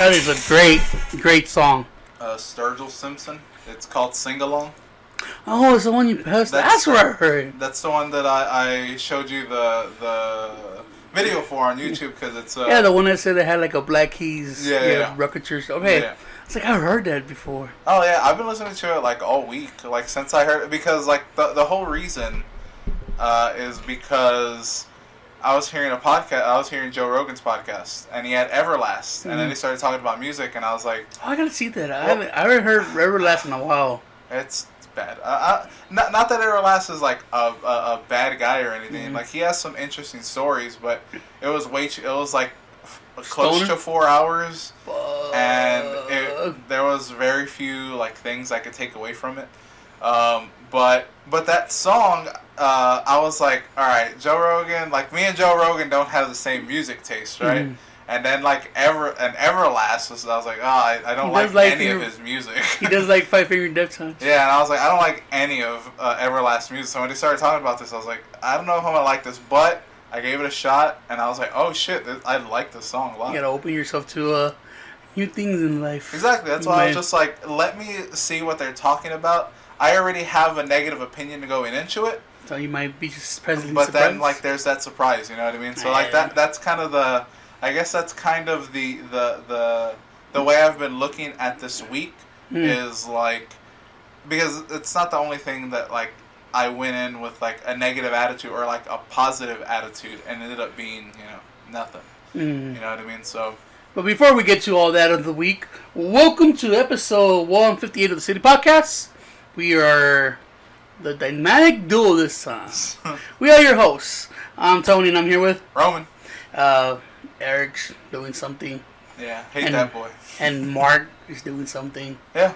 That is a great song. Sturgill Simpson. It's called Sing Along. Oh, it's the one you posted. That's where I heard. That's the one that I showed you the video for on YouTube because it's yeah, the one that said it had like a Black Keys record church. Okay, yeah. It's like I've heard that before. Oh yeah, I've been listening to it like all week, like since I heard it, because like the whole reason is because I was hearing a podcast. I was hearing Joe Rogan's podcast, and he had Everlast, and then he started talking about music, and I was like, "Oh, I gotta see that. I haven't heard Everlast in a while." It's bad. Not that Everlast is like a bad guy or anything. Mm-hmm. Like he has some interesting stories, but it was it was like close to 4 hours, and there was very few like things I could take away from it. But that song, I was like, all right, Joe Rogan, like me and Joe Rogan don't have the same music taste, right? Mm-hmm. And then like Everlast was, I was like, oh, I don't like any of his music. He does like Five Finger Death Punch. Yeah, and I was like, I don't like any of Everlast music. So when he started talking about this, I was like, I don't know if I'm gonna like this, but I gave it a shot, and I was like, oh shit, I like this song a lot. You gotta open yourself to new things in life. Exactly, that's why I was just like, let me see what they're talking about. I already have a negative opinion to go into it. So you might be just pleasantly surprised. But then, like, there's that surprise, you know what I mean? So, like, that's kind of the... I guess that's kind of the way I've been looking at this week is, like... Because it's not the only thing that, like, I went in with, like, a negative attitude or, like, a positive attitude and ended up being, you know, nothing. You know what I mean? So... But before we get to all that of the week, welcome to episode 158 of the City Podcast. We are the dynamic duo this time. We are your hosts. I'm Tony, and I'm here with... Roman. Eric's doing something. Yeah, hate that boy. And Mark is doing something. Yeah.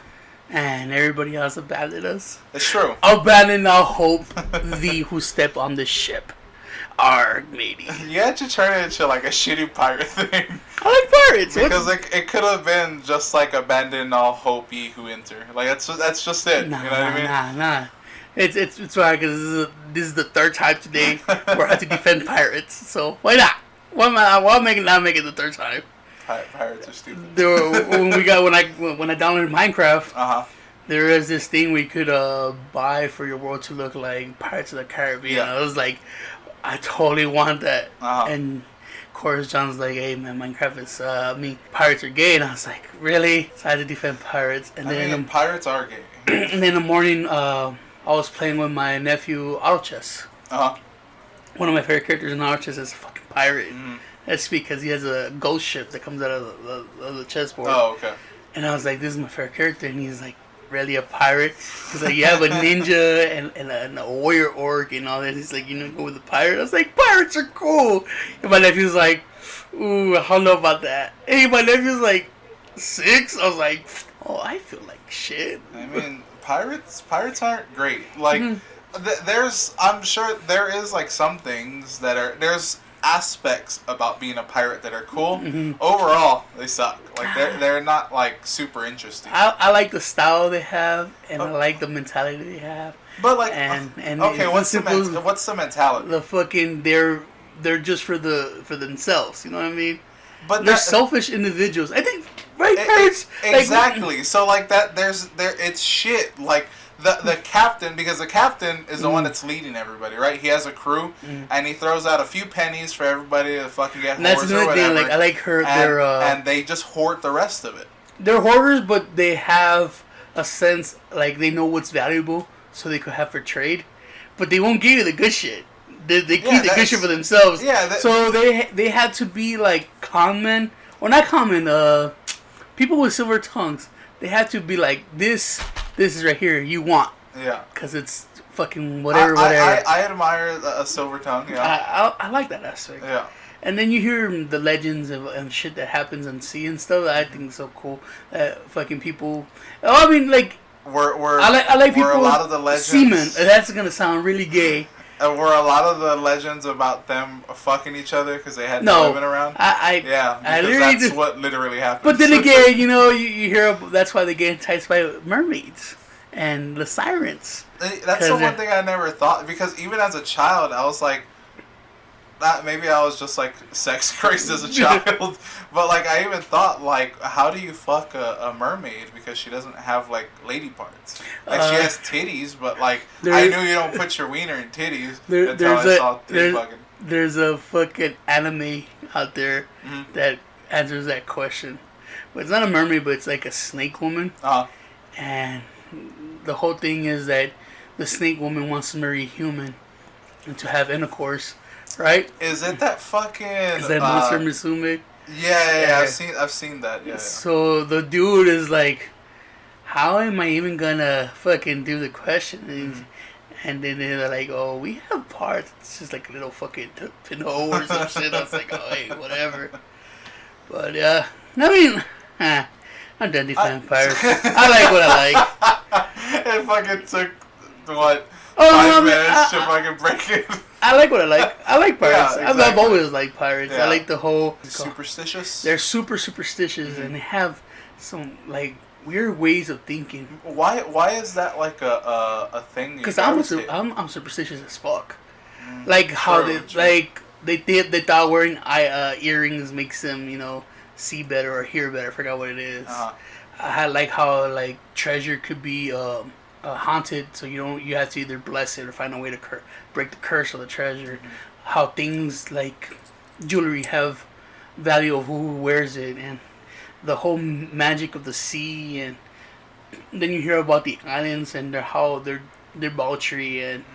And everybody else abandoned us. It's true. Abandon our hope, thee who step on the ship. Arg, matey. You had to turn it into like a shitty pirate thing. I like pirates. Because it could have been just like abandon all hope ye who enter. Like that's just it. Nah, you know what I mean? Nah. It's right because this is the third time today where I have to defend pirates. So why not? Why not make it the third time? Pirates are stupid. When I downloaded Minecraft, there is this thing we could buy for your world to look like Pirates of the Caribbean. Yeah. I was like, I totally want that. And of course, John's like, hey man, Minecraft is pirates are gay, and I was like, really? So I had to defend pirates. And then pirates are gay. And then in the morning, I was playing with my nephew Auto Chess. One of my favorite characters in Auto Chess is a fucking pirate. That's because he has a ghost ship that comes out of the chessboard. Oh, okay. And I was like, this is my favorite character, and he's like, really, a pirate? He's like, you have a ninja and a warrior orc and all that. He's like, you know, go with the pirate. I was like, pirates are cool. And my nephew's like, ooh, I don't know about that. Hey, my nephew's like 6. I was like, oh, I feel like shit. I mean, pirates aren't great. Like, I'm sure there is like some things that there's aspects about being a pirate that are cool. Overall, they suck. Like they're not like super interesting. I like the style they have, and I like the mentality they have. But like, and okay, what's the mentality? The fucking they're just for themselves. You know what I mean? But they're selfish individuals. I think pirates exactly. So like that, it's shit. Like. The captain, because the captain is the one that's leading everybody, right? He has a crew, and he throws out a few pennies for everybody to fucking get whores or whatever. Thing, like, I like her. And they just hoard the rest of it. They're hoarders, but they have a sense, like, they know what's valuable, so they could have for trade. But they won't give you the good shit. They keep the good shit for themselves. Yeah. So they had to be, like, con men. Or not con men, people with silver tongues. They had to be like, this is right here, you want. Yeah. Because it's fucking whatever. I admire a silver tongue, yeah. I like that aspect. Yeah. And then you hear the legends and shit that happens on sea and stuff. I think it's so cool. Fucking people. I mean, like. I like people. A lot of the legends. Seamen. That's going to sound really gay. Were a lot of the legends about them fucking each other because they had no women around? That's what literally happened. But then again, you know, you hear that's why they get enticed by mermaids and the sirens. That's the one thing I never thought, because even as a child, I was like, maybe I was just like sex crazed as a child, but like I even thought like, how do you fuck a mermaid because she doesn't have like lady parts? Like she has titties, but like I knew you don't put your wiener in titties until I saw titty fucking. There's a fucking anime out there that answers that question, but it's not a mermaid, but it's like a snake woman, and the whole thing is that the snake woman wants to marry a human and to have intercourse. Right? Is it that fucking? Is that Monster Musume? Yeah. I've seen that. Yeah. So the dude is like, how am I even gonna fucking do the question? And then they're like, oh, we have parts. It's just like a little fucking pinhole or some shit. I was like, oh, hey, whatever. But I mean, I'm done defending pirates. I like what I like. It fucking took what? 5 minutes to fucking break it. I like what I like. I like pirates. Yeah, exactly. I've always liked pirates. Yeah. I like the whole... Superstitious? They're super superstitious, and they have some, like, weird ways of thinking. Why is that, like, a thing? Because I'm superstitious as fuck. Like, how they thought wearing earrings makes them, you know, see better or hear better. I forgot what it is. I like how, like, treasure could be... haunted, so you have to either bless it or find a way to break the curse of the treasure. How things like jewelry have value of who wears it, and the whole magic of the sea, and then you hear about the islands and how their debauchery and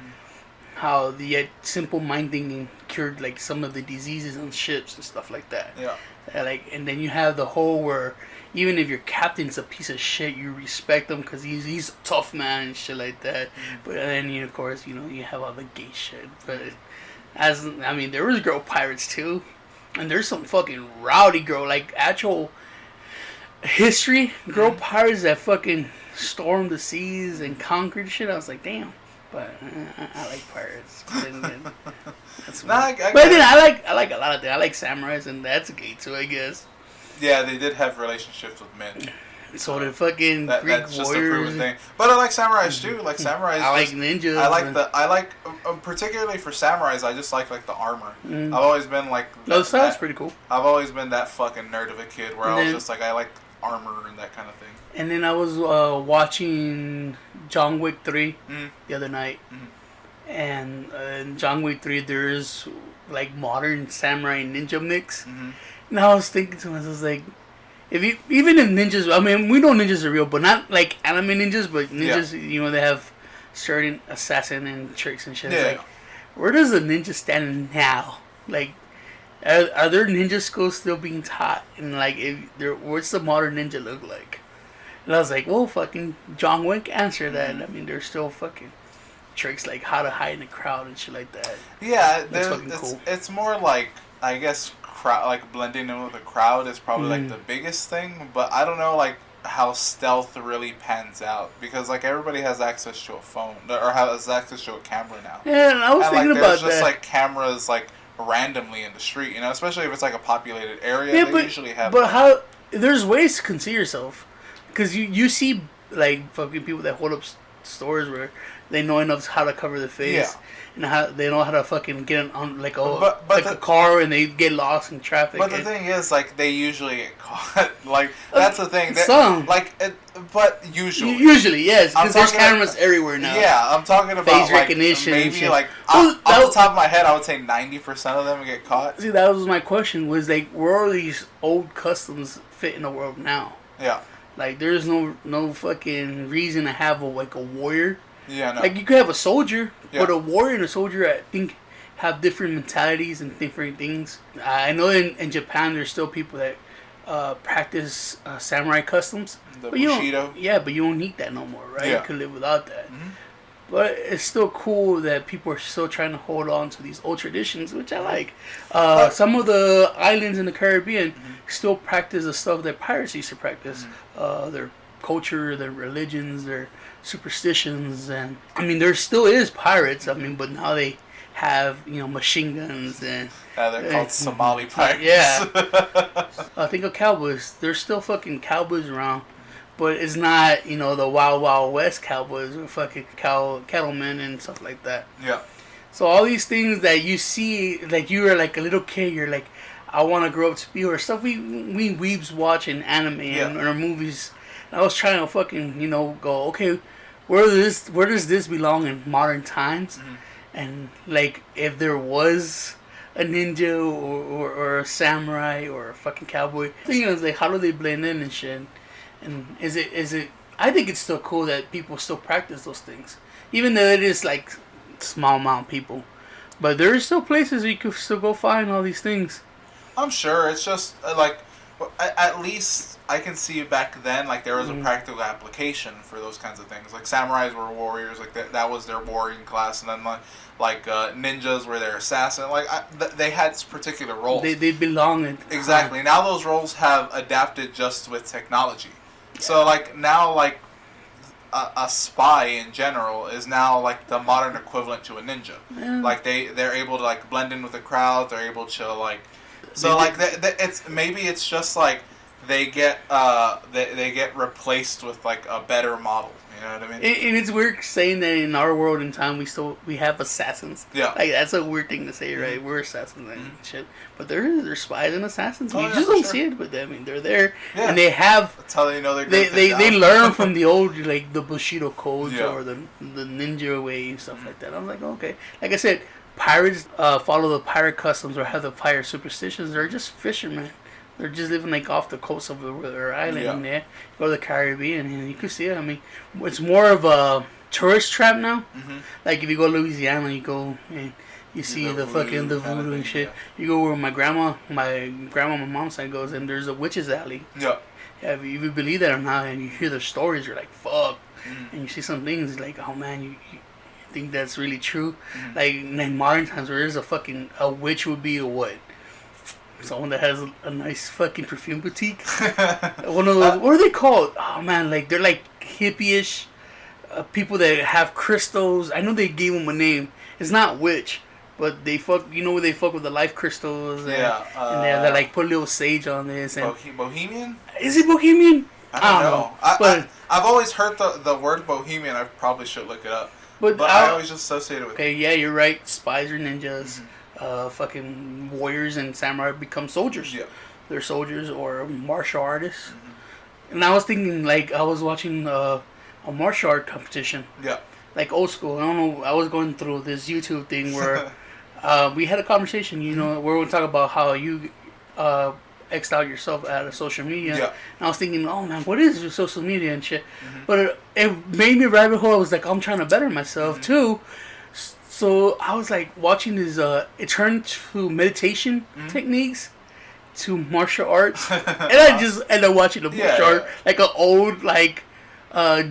how the simple mind thinking cured like some of the diseases on ships and stuff like that. Yeah. And then you have the whole where even if your captain's a piece of shit, you respect him because he's a tough man and shit like that. But then of course you have all the gay shit. But there was girl pirates too, and there's some fucking rowdy girl like actual history girl pirates that fucking stormed the seas and conquered shit. I was like, damn. But I like pirates. That's I like a lot of things. I like samurais, and that's gay too, I guess. Yeah, they did have relationships with men. So the fucking Greek that's just warriors. a proven thing. But I like samurais too. Like samurais. I like ninjas. I like particularly for samurais. I just like the armor. I've always been like. The style's pretty cool. I've always been that fucking nerd of a kid where I was just like I like armor and that kind of thing. And then I was watching John Wick 3 the other night, and in John Wick 3 there's like modern samurai ninja mix. And I was thinking to myself, I was like, even if ninjas, I mean, we know ninjas are real, but not like anime ninjas, but ninjas, they have certain assassin and tricks and shit. Yeah. Like, where does the ninja stand now? Like, are their ninja skills still being taught? And like, what's the modern ninja look like? And I was like, well, fucking John Wick answered that. I mean, there's still fucking tricks like how to hide in the crowd and shit like that. Yeah, cool. It's more like, I guess, like blending in with the crowd is probably like the biggest thing, but I don't know like how stealth really pans out because like everybody has access to a phone or has access to a camera now. Yeah, and I was thinking about that. There's just like cameras like randomly in the street, especially if it's like a populated area. Yeah, they usually have. But how? There's ways to conceal yourself because you see like fucking people that hold up stores where they know enough how to cover their face. Yeah. And how they know how to fucking get on like a car and they get lost in traffic. But the thing is, like they usually get caught. Like that's the thing. Some but usually. Usually, yes, because there's cameras everywhere now. Yeah, I'm talking about face recognition. Maybe like off the top of my head, I would say 90% of them get caught. See, that was my question. Was like, where are these old customs fit in the world now? Yeah. Like, there's no fucking reason to have a warrior. Yeah, no. Like, you could have a soldier, but a warrior and a soldier, I think, have different mentalities and different things. I know in Japan, there's still people that practice samurai customs. The Bushido. But you don't need that no more, right? Yeah. You could live without that. But it's still cool that people are still trying to hold on to these old traditions, which I like. Some of the islands in the Caribbean still practice the stuff that pirates used to practice. Their culture, their religions, their superstitions, and I mean there still is pirates. I mean, but now they have machine guns and they're called Somali pirates. Yeah, I think of cowboys. There's still fucking cowboys around, but it's not the Wild Wild West cowboys or fucking cattlemen and stuff like that. Yeah. So all these things that you see, like you were like a little kid, you're like, I want to grow up to be, or stuff we weebs watch in anime and or movies. And I was trying to fucking go, okay, where does this belong in modern times? Mm-hmm. And like if there was a ninja or a samurai or a fucking cowboy, the thing is like how do they blend in and shit? And is it? I think it's still cool that people still practice those things, even though it is like small amount of people. But there are still places where you can still go find all these things. I'm sure it's just like at least I can see back then like there was a practical application for those kinds of things. Like samurais were warriors, like that was their warring class, and then like ninjas were their assassin. Like they had particular roles. They belong in exactly. Now those roles have adapted just with technology. Yeah. So like now like a spy in general is now like the modern equivalent to a ninja. Yeah. Like they're able to like blend in with the crowd. They're able to like so like it's just like they get replaced with like a better model. You know what I mean? And it's weird saying that in our world and time we have assassins. Yeah. Like that's a weird thing to say, right? Mm-hmm. We're assassins and shit. But there's spies and assassins. We just don't see it with them. I mean, they're there and they have. That's how they know they're good. They learn from the old like the Bushido codes or the ninja way and stuff like that. I'm like, okay. Like I said, pirates follow the pirate customs or have the pirate superstitions. They're just fishermen. They're just living like off the coast of their island. Yeah. And go to the Caribbean and you can see it. I mean, it's more of a tourist trap now. Mm-hmm. Like if you go to Louisiana, you go and you see the fucking voodoo and shit. Yeah. You go where my grandma, my mom's side goes, and there's a witch's alley. Yeah. If you believe that or not, and you hear their stories, you're like, fuck. Mm-hmm. And you see some things like, oh man, you think that's really true? Mm-hmm. Like in modern times, where there's a witch would be a what? Someone that has a nice fucking perfume boutique. One of those. What are they called? Oh man, like they're like hippie-ish people that have crystals. I know they gave them a name. It's not witch, but they fuck. You know where they fuck with the life crystals. And, and they like put a little sage on this. And Bohemian? Is it Bohemian? I don't know. I've always heard the word Bohemian. I probably should look it up. But I always just associate it with. Okay, yeah, you're right. Spies or ninjas. Mm-hmm. Fucking warriors and samurai become soldiers. Yeah. They're soldiers or martial artists. Mm-hmm. And I was thinking, like, I was watching a martial art competition. Yeah. Like old school. I don't know. I was going through this YouTube thing where we had a conversation, where we talk about how you X'd out yourself out of social media. Yeah. And I was thinking, oh man, what is your social media and shit? Mm-hmm. But it made me rabbit hole. I was like, I'm trying to better myself too. So I was like watching this. It turned to meditation techniques, to martial arts, and I just ended up watching the martial art, like an old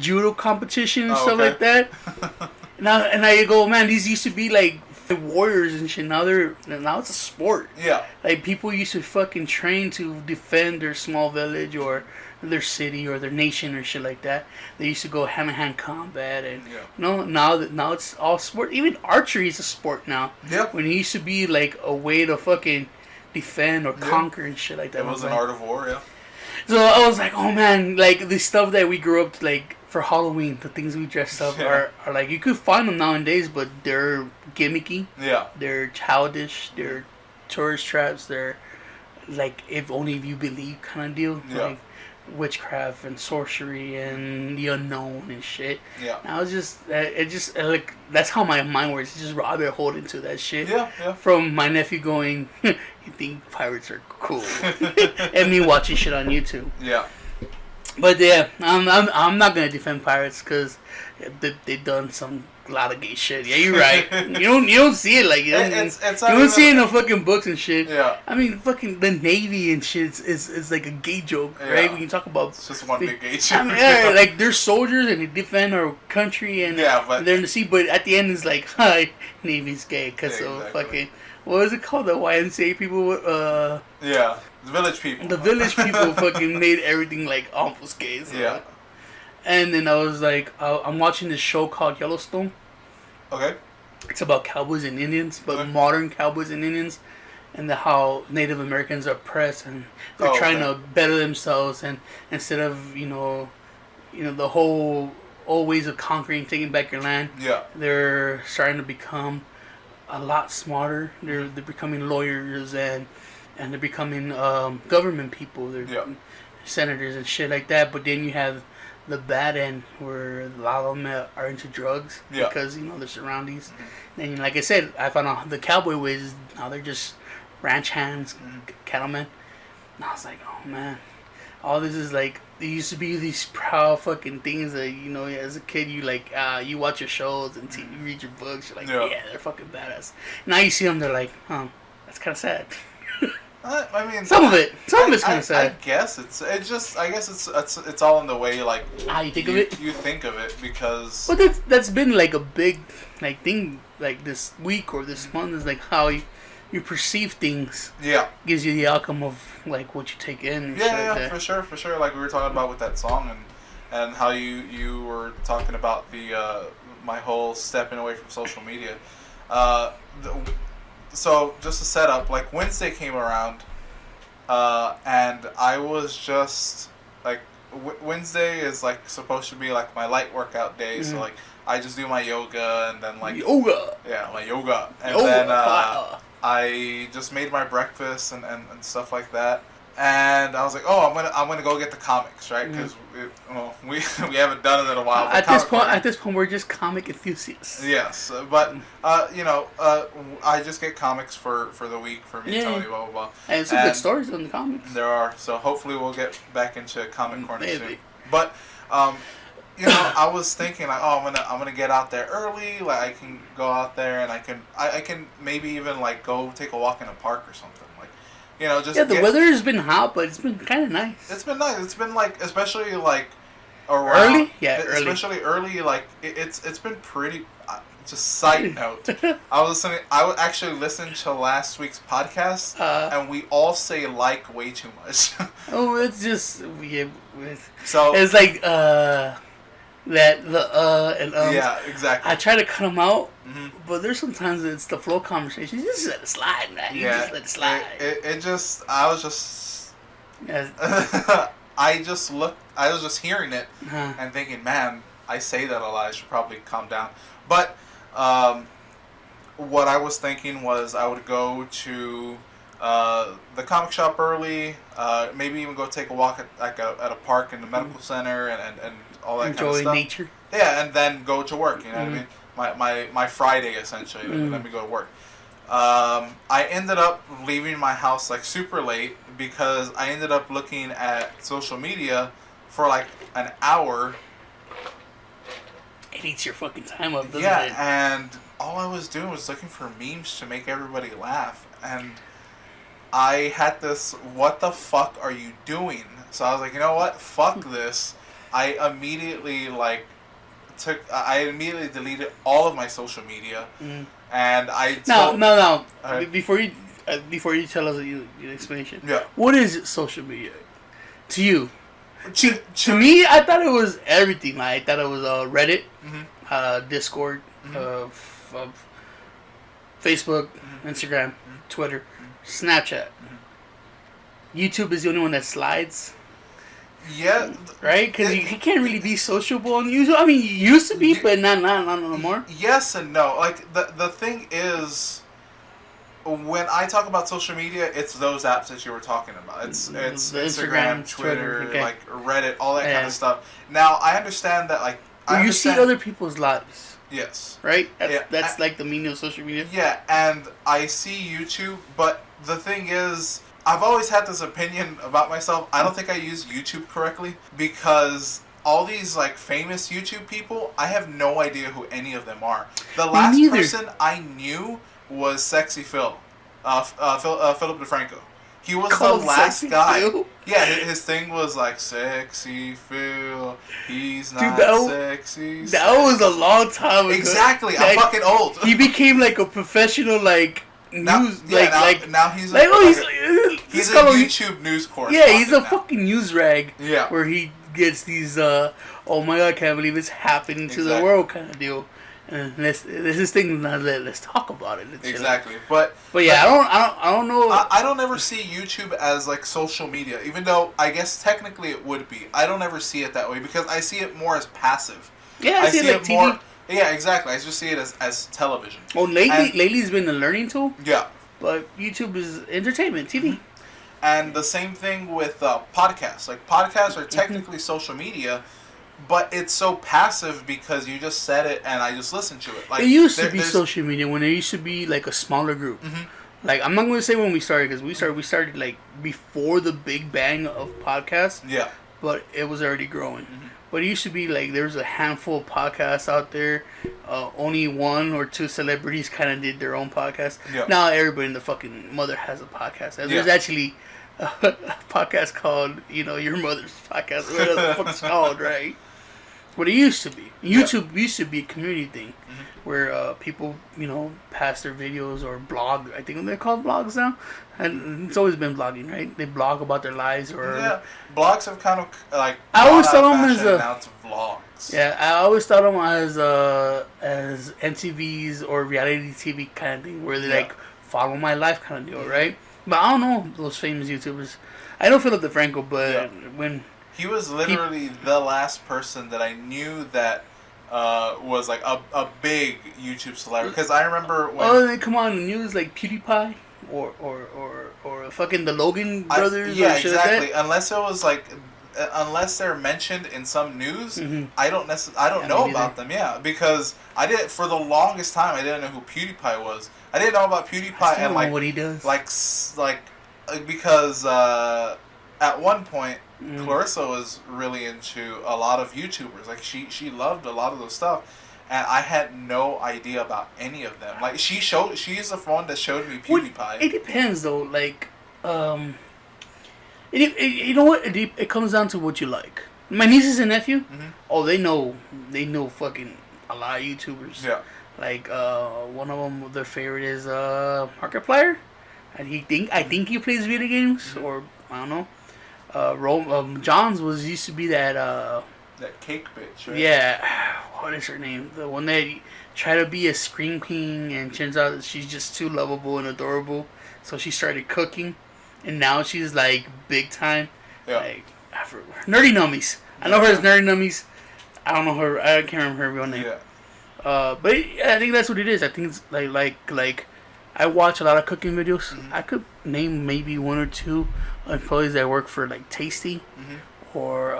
judo competition and stuff like that. and I go, man, these used to be like warriors and shit. Now it's a sport. Yeah. Like people used to fucking train to defend their small village or their city or their nation or shit like that. They used to go hand-to-hand combat and now it's all sport. Even archery is a sport now. Yep. When it used to be like a way to fucking defend or conquer and shit like that. It was an art of war, yeah. So I was like, oh man, like the stuff that we grew up like for Halloween, the things we dressed up are like you could find them nowadays, but they're gimmicky. Yeah. They're childish. They're tourist traps. They're like if only if you believe kind of deal. Yeah. Like, witchcraft and sorcery and the unknown and shit. Yeah. And I was just, like, that's how my mind works. It's just rabbit hole into that shit. Yeah, yeah. From my nephew going, you think pirates are cool, and me watching shit on YouTube. Yeah. But yeah, I'm not gonna defend pirates because they've done some lot of gay shit. Yeah, you're right. you don't see it like you don't see it in the fucking books and shit. Yeah. I mean, fucking the Navy and shit is like a gay joke, right? When you talk about it's just one big gay joke. I mean, like they're soldiers and they defend our country and but they're in the sea. But at the end, it's like, hi, Navy's gay because of fucking what was it called? The YMCA people. Yeah, the village people. The village people fucking made everything like almost gay. So. Yeah. And then I was like, I'm watching this show called Yellowstone. Okay. It's about cowboys and Indians, but modern cowboys and Indians, and how Native Americans are oppressed and they're trying to better themselves, and instead of the whole old ways of conquering, taking back your land, they're starting to become a lot smarter. They're becoming lawyers and they're becoming government people. They're senators and shit like that. But then you have the bad end where a lot of them are into drugs because their surroundings. And like I said, I found out the cowboy ways now they're just ranch hands, cattlemen. And I was like, oh man, all this is like there used to be these proud fucking things that as a kid you like you watch your shows and you read your books. You're like, yeah, they're fucking badass. Now you see them, they're like, that's kind of sad. I mean, some of it's kind of sad. I guess it's all in the way like how you think of it. You think of it because. Well, that's been like a big like thing like this week or this month is like how you perceive things. Yeah. Gives you the outcome of like what you take in. And for sure. Like we were talking about with that song and how you were talking about the my whole stepping away from social media. So just to set up, like Wednesday came around, and I was just like Wednesday is like supposed to be like my light workout day. So like I just do my yoga and then like my yoga, and then I just made my breakfast and stuff like that. And I was like, oh, I'm gonna go get the comics, right? Because we haven't done it in a while. At this point, we're just comic enthusiasts. Yes, but I just get comics for the week for me, Tony, blah blah blah. And some good stories in the comics. There are, so hopefully we'll get back into Comic Corner soon. But I was thinking like, oh, I'm gonna get out there early. Like I can go out there and I can maybe even like go take a walk in a park or something. The weather has been hot, but it's been kind of nice. It's been nice. It's been like, especially like around early. Yeah, especially early. Like it's been pretty. Just side note, I actually listened to last week's podcast, and we all say like way too much. It's just so it's like that and yeah, exactly. I try to cut them out, but there's sometimes it's the flow conversation. You just let it slide, man. You just let it slide. I was just hearing it and thinking, man, I say that a lot. I should probably calm down. But what I was thinking was I would go to the comic shop early, maybe even go take a walk at a park in the medical center and all that kind of stuff. Enjoy nature. Yeah, and then go to work. You know what I mean? My Friday essentially. Let me go to work. I ended up leaving my house like super late because I ended up looking at social media for like an hour. It eats your fucking time up, doesn't it? Yeah, and all I was doing was looking for memes to make everybody laugh, and I had this, what the fuck are you doing? So I was like, you know what? Fuck this. I immediately deleted all of my social media, and I No. Before you tell us your explanation, what is social media to you? To me, I thought it was everything. Like, I thought it was Reddit, Discord, Facebook, Instagram, Twitter, Snapchat. YouTube is the only one that slides. Yeah. Right? Because you can't really be sociable on YouTube. I mean, you used to be, but not no more. Yes and no. Like, the thing is, when I talk about social media, it's those apps that you were talking about. It's Instagram, Twitter, like Reddit, all that kind of stuff. Now, I understand that, like... you see other people's lives. Yes. Right? That's like the meaning of social media. Yeah, and I see YouTube, but the thing is... I've always had this opinion about myself. I don't think I use YouTube correctly because all these like famous YouTube people, I have no idea who any of them are. The last person I knew was Sexy Phil, Philip DeFranco. He was the last guy. Phil? Yeah, his thing was like Sexy Phil. He's not sexy. That was a long time ago. Exactly. I'm fucking old. He became like a professional like. Now he's he's a YouTube news correspondent. Yeah, he's a fucking news rag. Yeah, where he gets these oh my god, I can't believe it's happening to the world kind of deal. And this thing. Let's talk about it. Exactly, but yeah, I don't know. I don't ever see YouTube as like social media, even though I guess technically it would be. I don't ever see it that way because I see it more as passive. Yeah, I see it like TV. Yeah, exactly. I just see it as television. Well, lately it's been a learning tool. Yeah. But YouTube is entertainment, TV. Mm-hmm. And the same thing with podcasts. Like, podcasts are technically social media, but it's so passive because you just said it and I just listened to it. Like, it used to be social media when it used to be like a smaller group. Mm-hmm. Like, I'm not going to say when we started because we started like before the big bang of podcasts. Yeah. But it was already growing. Mm-hmm. But it used to be like there was a handful of podcasts out there. Only one or two celebrities kind of did their own podcast. Yeah. Now everybody in the fucking mother has a podcast. And there's actually a podcast called, Your Mother's Podcast. Whatever the fuck it's called, right? What it used to be. YouTube used to be a community thing where people, pass their videos or blog. I think they're called blogs now. And it's always been blogging, right? They blog about their lives or... Yeah, blogs have kind of, like... I always thought them as now it's vlogs. Yeah, I always thought them as MTV's or reality TV kind of thing where they, like, follow my life kind of deal, right? But I don't know those famous YouTubers. I know Philip DeFranco, but when... He was literally the last person that I knew that was like a big YouTube celebrity. Because I remember when... Oh, they come on the news like PewDiePie or fucking the Logan brothers. Yeah, exactly. Unless it was like... Unless they're mentioned in some news, I don't know about them. Yeah, because I did for the longest time. I didn't know who PewDiePie was. I didn't know about PewDiePie and like what he does. Like because at one point Clarissa was really into a lot of YouTubers. Like she loved a lot of those stuff, and I had no idea about any of them. Like she's the one that showed me PewDiePie. It depends though. Like you know what? It comes down to what you like. My nieces and nephew, they know fucking a lot of YouTubers. Yeah. Like one of them, their favorite is Markiplier, and I think he plays video games, or I don't know. John's used to be that cake bitch, right? Yeah. What is her name? The one that tried to be a scream queen and turns out that she's just too lovable and adorable. So she started cooking. And now she's like big time. Yeah. Like Nerdy Nummies. I know her as Nerdy Nummies. I don't know her. I can't remember her real name. Yeah. But I think that's what it is. I think it's like I watch a lot of cooking videos. I could name maybe one or two employees that work for like Tasty or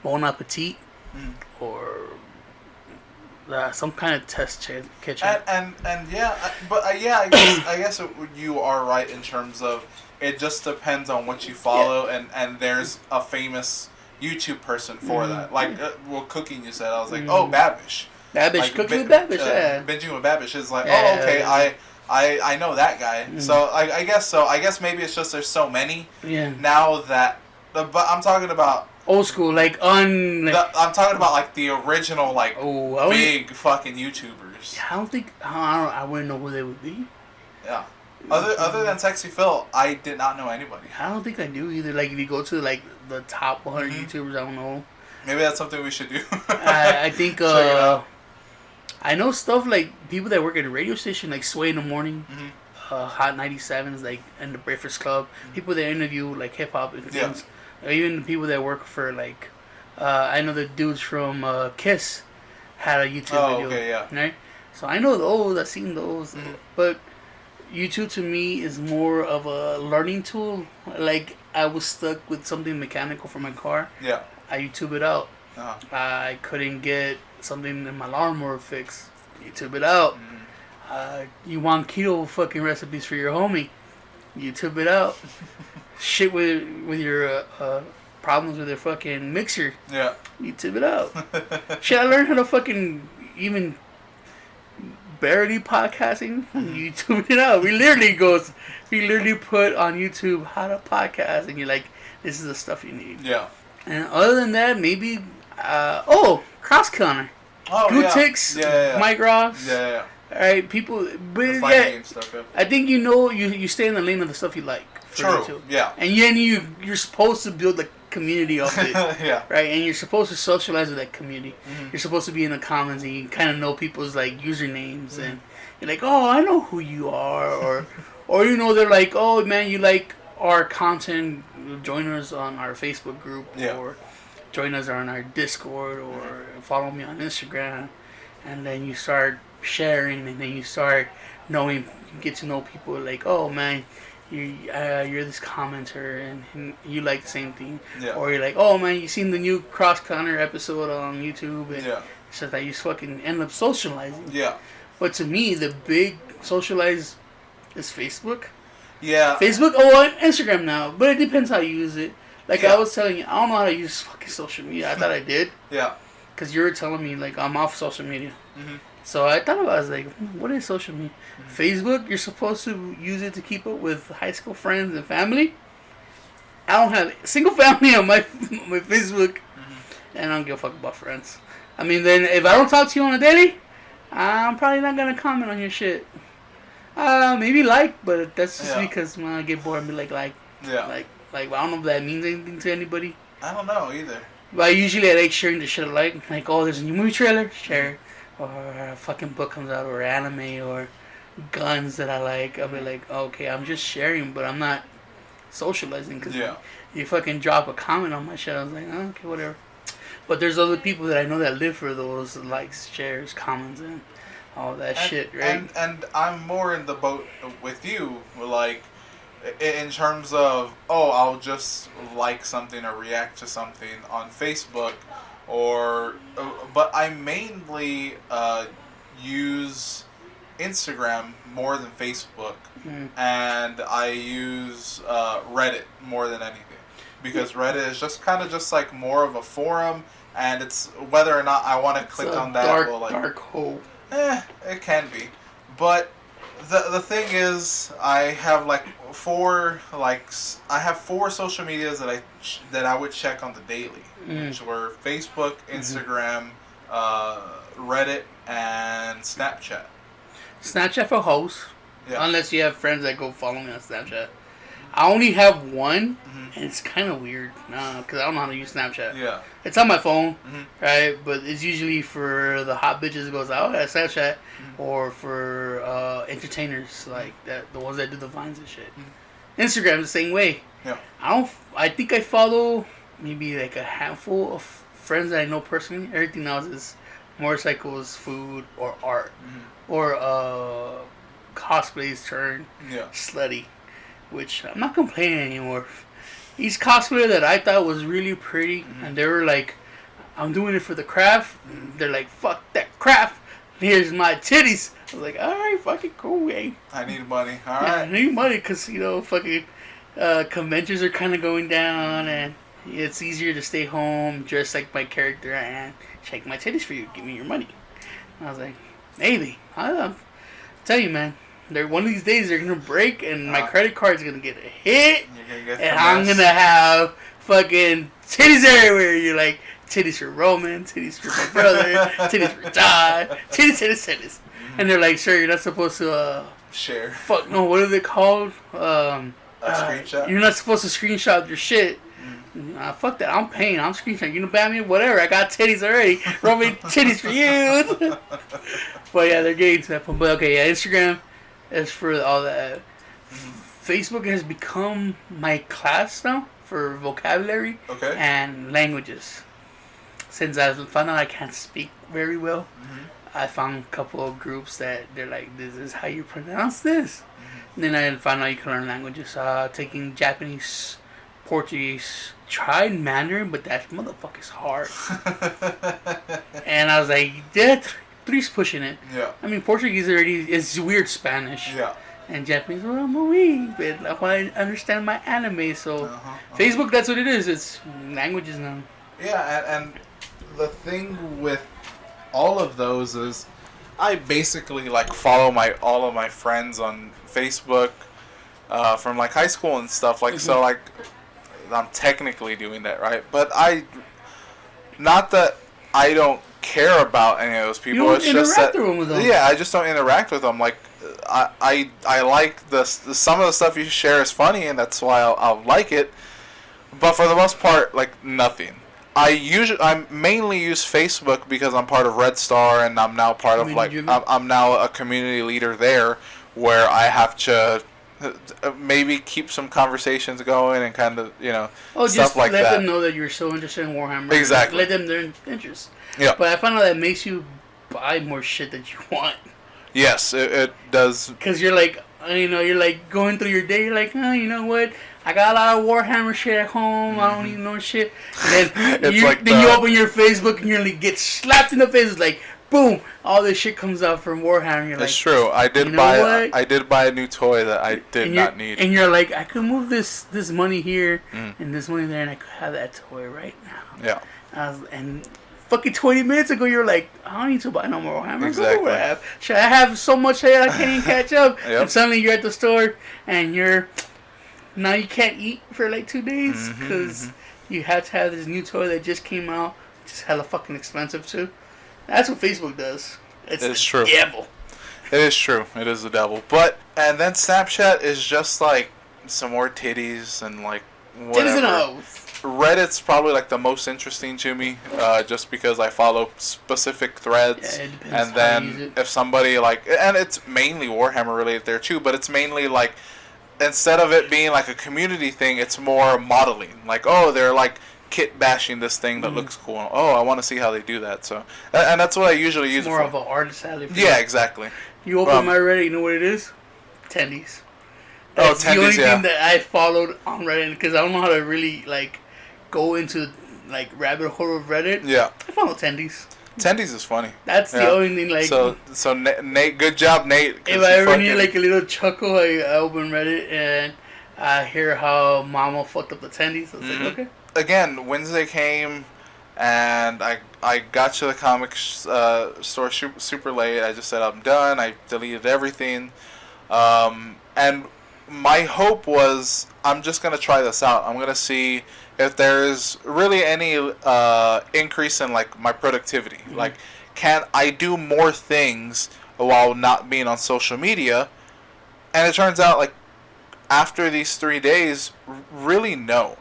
Bon Appetit or some kind of test kitchen. And yeah, but I guess you are right in terms of it just depends on what you follow, and there's a famous YouTube person for that. Like cooking, you said. I was like, oh, Babish. Babish, cooking with Babish, yeah. Binging with Babish is like, oh, okay, I know that guy. So I guess so. I guess maybe it's just there's so many now that. But I'm talking about. Old school, I'm talking about like the original, big fucking YouTubers. Yeah, I wouldn't know who they would be. Yeah. Other than Sexy Phil, I did not know anybody. I don't think I do either. Like if you go to like the top 100 YouTubers, I don't know. Maybe that's something we should do. I think I know stuff like people that work at a radio station, like Sway in the Morning, Hot 97s, like in the Breakfast Club. People that interview like hip hop and things. Or even people that work for like, I know the dudes from Kiss had a YouTube video. Okay, yeah. Right? So I know those, I've seen those. But YouTube to me is more of a learning tool. Like I was stuck with something mechanical for my car. Yeah. I YouTube it out. I couldn't get something in my lawnmower fixed. YouTube it out. You want keto fucking recipes for your homie. YouTube it out. Shit with your problems with your fucking mixer. Yeah. YouTube it out. Shit, I learned how to fucking even barely podcasting. YouTube it out. We literally put on YouTube how to podcast, and you're like, this is the stuff you need. Yeah. And other than that, maybe Cross Connor. Gootix, Mike Ross. Yeah. Alright, people, but stuff, I think you stay in the lane of the stuff you like. True. Yeah. And then you're supposed to build a community of it. Yeah. Right, and you're supposed to socialize with that community. You're supposed to be in the comments and you kind of know people's like usernames and you're like, oh, I know who you are, or they're like, oh man, you like our content, join us on our Facebook group, join us on our Discord or follow me on Instagram, and then you start sharing, and then you start knowing, you get to know people like, oh man, you're this commenter and you like the same thing, or you're like, oh man, you seen the new Cross Connor episode on YouTube, and so that you fucking end up socializing. Yeah. But to me, the big socialize is Facebook. Yeah. Facebook, oh, Instagram now, but it depends how you use it. Like I was telling you, I don't know how to use fucking social media. I thought I did. Yeah. Because you were telling me, like, I'm off social media. Mm-hmm. So I thought about it, I was like, what is social media? Mm-hmm. Facebook, you're supposed to use it to keep up with high school friends and family. I don't have a single family on my Facebook. Mm-hmm. And I don't give a fuck about friends. I mean, then if I don't talk to you on a daily, I'm probably not going to comment on your shit. Maybe but that's just because when I get bored and be like, yeah. Like, I don't know if that means anything to anybody. I don't know either. But usually I like sharing the shit I like, oh, there's a new movie trailer, share, or a fucking book comes out, or anime, or guns that I like. I'll be like, okay, I'm just sharing, but I'm not socializing, because you fucking drop a comment on my shit, I was like, oh, okay, whatever. But there's other people that I know that live for those likes, shares, comments, and all that shit, right? And I'm more in the boat with you, like, in terms of, I'll just like something or react to something on Facebook, but I mainly use Instagram more than Facebook, and I use Reddit more than anything, because Reddit is just kind of just like more of a forum, and it's whether or not I want to click on that. Dark hole. It can be, but the thing is, I have four social medias that I would check on the daily, which were Facebook, Instagram, Reddit, and Snapchat. Snapchat for hosts, unless you have friends that go follow me on Snapchat. I only have one, and it's kind of weird, because I don't know how to use Snapchat. Yeah. It's on my phone, right? But it's usually for the hot bitches that goes out at Snapchat, or for entertainers, like that, the ones that do the Vines and shit. Instagram the same way. Yeah. I think I follow maybe like a handful of friends that I know personally. Everything else is motorcycles, food, or art, or cosplays turn slutty. Which I'm not complaining anymore. These cosplayers that I thought was really pretty, and they were like, I'm doing it for the craft. They're like, fuck that craft. Here's my titties. I was like, alright, fucking cool, hey. I need money. Alright. I need money because, fucking conventions are kind of going down, and it's easier to stay home, dress like my character, and shake my titties for you. Give me your money. And I was like, maybe. I'll tell you, man. One of these days they're gonna break, and my credit card's gonna get a hit, and I'm gonna have fucking titties everywhere. You're like, titties for Roman, titties for my brother, titties for John, titties. And they're like, sir, you're not supposed to share. Fuck no, what are they called? A screenshot. You're not supposed to screenshot your shit. Fuck that, I'm paying, I'm screenshotting. You know, Batman, whatever, I got titties already. Roman, titties for you. But yeah, they're getting to that point. But okay, yeah, Instagram. As for all that, Facebook has become my class now for vocabulary and languages. Since I found out I can't speak very well, I found a couple of groups that they're like, this is how you pronounce this. And then I found out you can learn languages. Taking Japanese, Portuguese, tried Mandarin, but that motherfucker's hard. And I was like, three's pushing it. Yeah. I mean, Portuguese already is weird Spanish. Yeah. And Japanese, well, I'm a wee, but I want to understand my anime. So Facebook, that's what it is. It's languages now. Yeah, and the thing with all of those is, I basically follow all of my friends on Facebook from high school and stuff. So I'm technically doing that, right? But not that I don't care about any of those people. You don't interact with them. Yeah, I just don't interact with them. I like some of the stuff you share is funny, and that's why I'll like it. But for the most part, nothing. I mainly use Facebook because I'm part of Red Star, and I'm now part of I'm now a community leader there, where I have to maybe keep some conversations going and kind of, stuff just like that. Let them know that you're so interested in Warhammer. Exactly. Let them learn interest. Yeah. But I found out that makes you buy more shit that you want. Yes, it does. Because you're like, you're like going through your day, you're like, oh, you know what? I got a lot of Warhammer shit at home. Mm-hmm. I don't even know shit. And then you open your Facebook and you like get slapped in the face. It's like, boom! All this shit comes out from Warhammer. You're it's true. I did buy a new toy that I did not need. And you're like, I could move this money here and this money there, and I could have that toy right now. Yeah. And fucking 20 minutes ago, you're like, I don't need to buy no more Warhammer. Exactly. I have so much that I can't even catch up. Yep. And suddenly you're at the store and now you can't eat for like 2 days because you have to have this new toy that just came out, which is hella fucking expensive too. That's what Facebook does. It's true. Devil. It is true. It is the devil. And then Snapchat is just like some more titties and like whatever. Titties and hoes. Reddit's probably like the most interesting to me, just because I follow specific threads. Yeah, it depends and then if somebody and it's mainly Warhammer related there too, but it's mainly like, instead of it being like a community thing, it's more modeling. Like, oh, they're like kit bashing this thing that looks cool. Oh, I want to see how they do that. So, and that's what I usually use. More of an artist alley. Yeah, exactly. You open my Reddit, you know what it is? Tendies. That's the only thing that I followed on Reddit because I don't know how to really like go into like rabbit hole of Reddit. Yeah. I follow Tendies. Tendies is funny. That's the only thing. Like, so Nate, good job, Nate. If I ever need like a little chuckle, I open Reddit and I hear how Mama fucked up the Tendies. I was like, okay. Again, Wednesday came, and I got to the comics store super late. I just said I'm done. I deleted everything, and my hope was I'm just gonna try this out. I'm gonna see if there's really any increase in like my productivity. Mm-hmm. Like, can I do more things while not being on social media? And it turns out like after these 3 days, really no.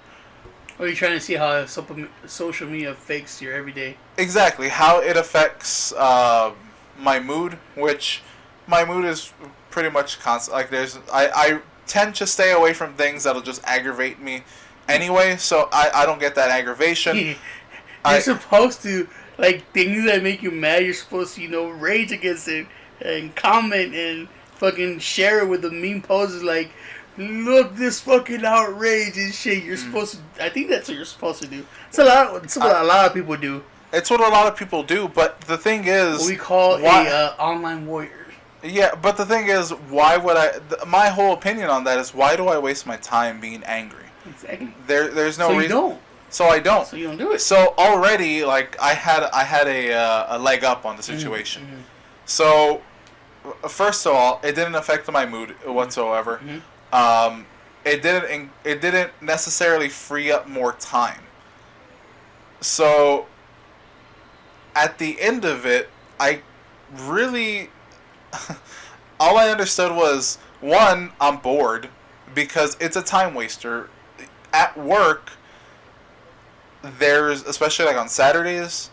Or you're trying to see how social media affects your everyday. Exactly, how it affects my mood, which my mood is pretty much constant. Like I tend to stay away from things that'll just aggravate me anyway, so I don't get that aggravation. You're supposed to, like, things that make you mad, you're supposed to, rage against it and comment and fucking share it with the meme poses like, look, this fucking outrage and shit. You're supposed to. I think that's what you're supposed to do. It's what a lot of people do. It's what a lot of people do, but the thing is, what we call a online warrior. Yeah, but the thing is, why would I? My whole opinion on that is, why do I waste my time being angry? Exactly. There's no reason. You don't. So I don't. So you don't do it. So already, like, I had a leg up on the situation. Mm-hmm. So first of all, it didn't affect my mood whatsoever. Mm-hmm. It didn't necessarily free up more time. So at the end of it, I really all I understood was, one, I'm bored because it's a time waster. At work, there's, especially like on Saturdays,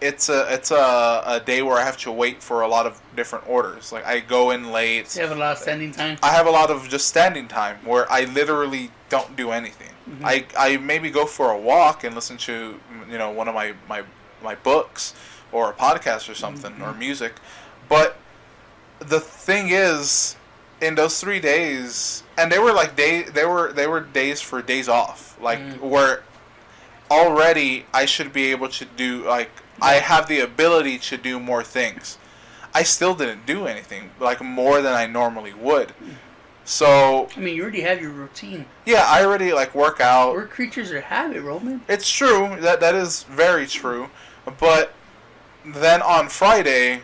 it's a day where I have to wait for a lot of different orders. Like, I go in late. You have a lot of standing time? I have a lot of just standing time where I literally don't do anything. Mm-hmm. I maybe go for a walk and listen to, one of my books or a podcast or something, or music. But the thing is, in those 3 days, and they were like they were days for days off, like where already I should be able to do, like, I have the ability to do more things. I still didn't do anything, like, more than I normally would. So, I mean, you already have your routine. Yeah, I already, like, work out. We're creatures of habit, Roman. It's true. That is very true. But then on Friday,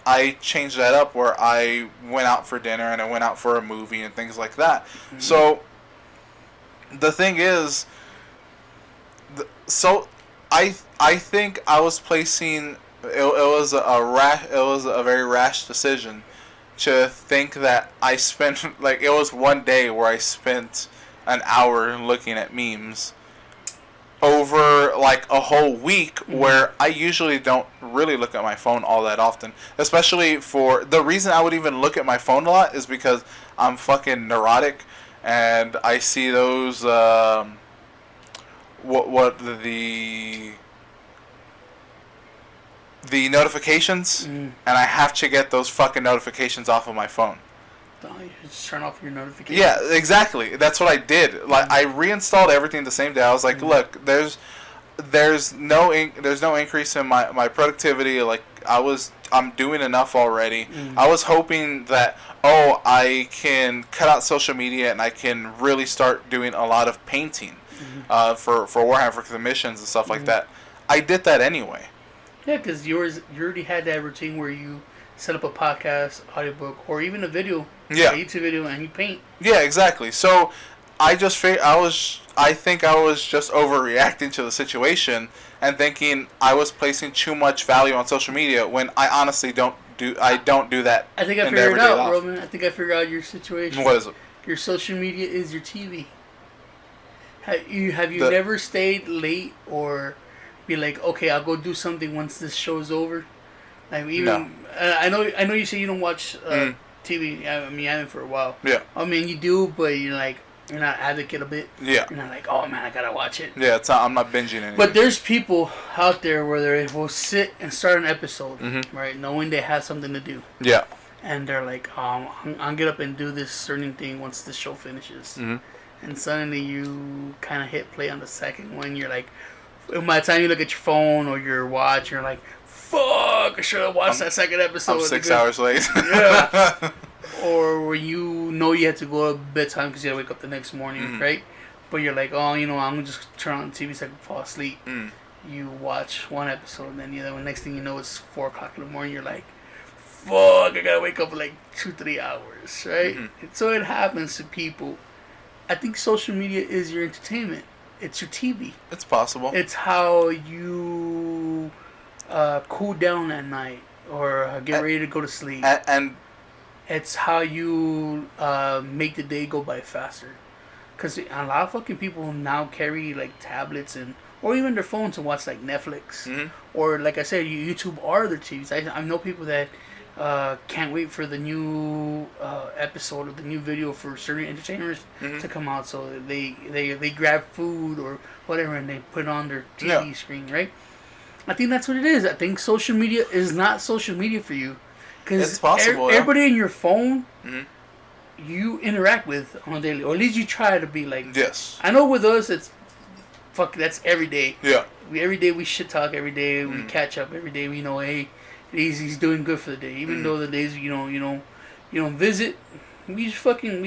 I changed that up where I went out for dinner and I went out for a movie and things like that. Mm-hmm. So the thing is, I think I was placing it was a very rash decision to think that I spent, like, it was one day where I spent an hour looking at memes. over like a whole week, where I usually don't really look at my phone all that often. Especially for the reason I would even look at my phone a lot is because I'm fucking neurotic, and I see those the notifications, and I have to get those fucking notifications off of my phone. Oh, you just turn off your notifications. Yeah, exactly. That's what I did. Like, I reinstalled everything the same day. I was like, look, there's no increase in my productivity. Like, I'm doing enough already. I was hoping that I can cut out social media and I can really start doing a lot of painting for Warhammer, for commissions and stuff like that. I did that anyway. Yeah, because you already had that routine where you set up a podcast, audiobook, or even a video, a YouTube video, and you paint. Yeah, exactly. So I think I was just overreacting to the situation and thinking I was placing too much value on social media when I honestly don't do that. I think I figured it out, Roman. I think I figured out your situation. What is it? Your social media is your TV. Have you never stayed late or be like, okay, I'll go do something once this show's over? Like even I know you say you don't watch TV. I mean, I haven't for a while. Yeah. I mean, you do, but you're not advocate of it. Yeah. You're not like, oh man, I gotta watch it. Yeah, I'm not binging anything. But there's people out there where they will sit and start an episode, right, knowing they have something to do. Yeah. And they're like, I'll get up and do this certain thing once the show finishes. And suddenly you kind of hit play on the second one. You're like, by the time you look at your phone or your watch, you're like, fuck, I should have watched that second episode. I'm 6 hours late. Yeah. Or where you know you have to go to bedtime because you got to wake up the next morning, right? But you're like, I'm going to just turn on the TV so I can fall asleep. You watch one episode, and then the other one. Next thing you know, it's 4 o'clock in the morning. You're like, fuck, I got to wake up for like 2-3 hours, right? So it happens to people. I think social media is your entertainment. It's your TV. It's possible. It's how you cool down at night or get ready to go to sleep. And it's how you make the day go by faster. Because a lot of fucking people now carry like tablets or even their phones to watch like Netflix. Or like I said, YouTube are their TVs. I know people that can't wait for the new episode or the new video for certain entertainers to come out. So they grab food or whatever and they put it on their TV screen, right? I think that's what it is. I think social media is not social media for you. Because everybody in your phone, you interact with on a daily, or at least you try to be like. Yes. I know with us, that's every day. Yeah. Every day we shit talk. Every day we catch up. Every day we know, hey, he's doing good for the day. Even though the days you don't visit, we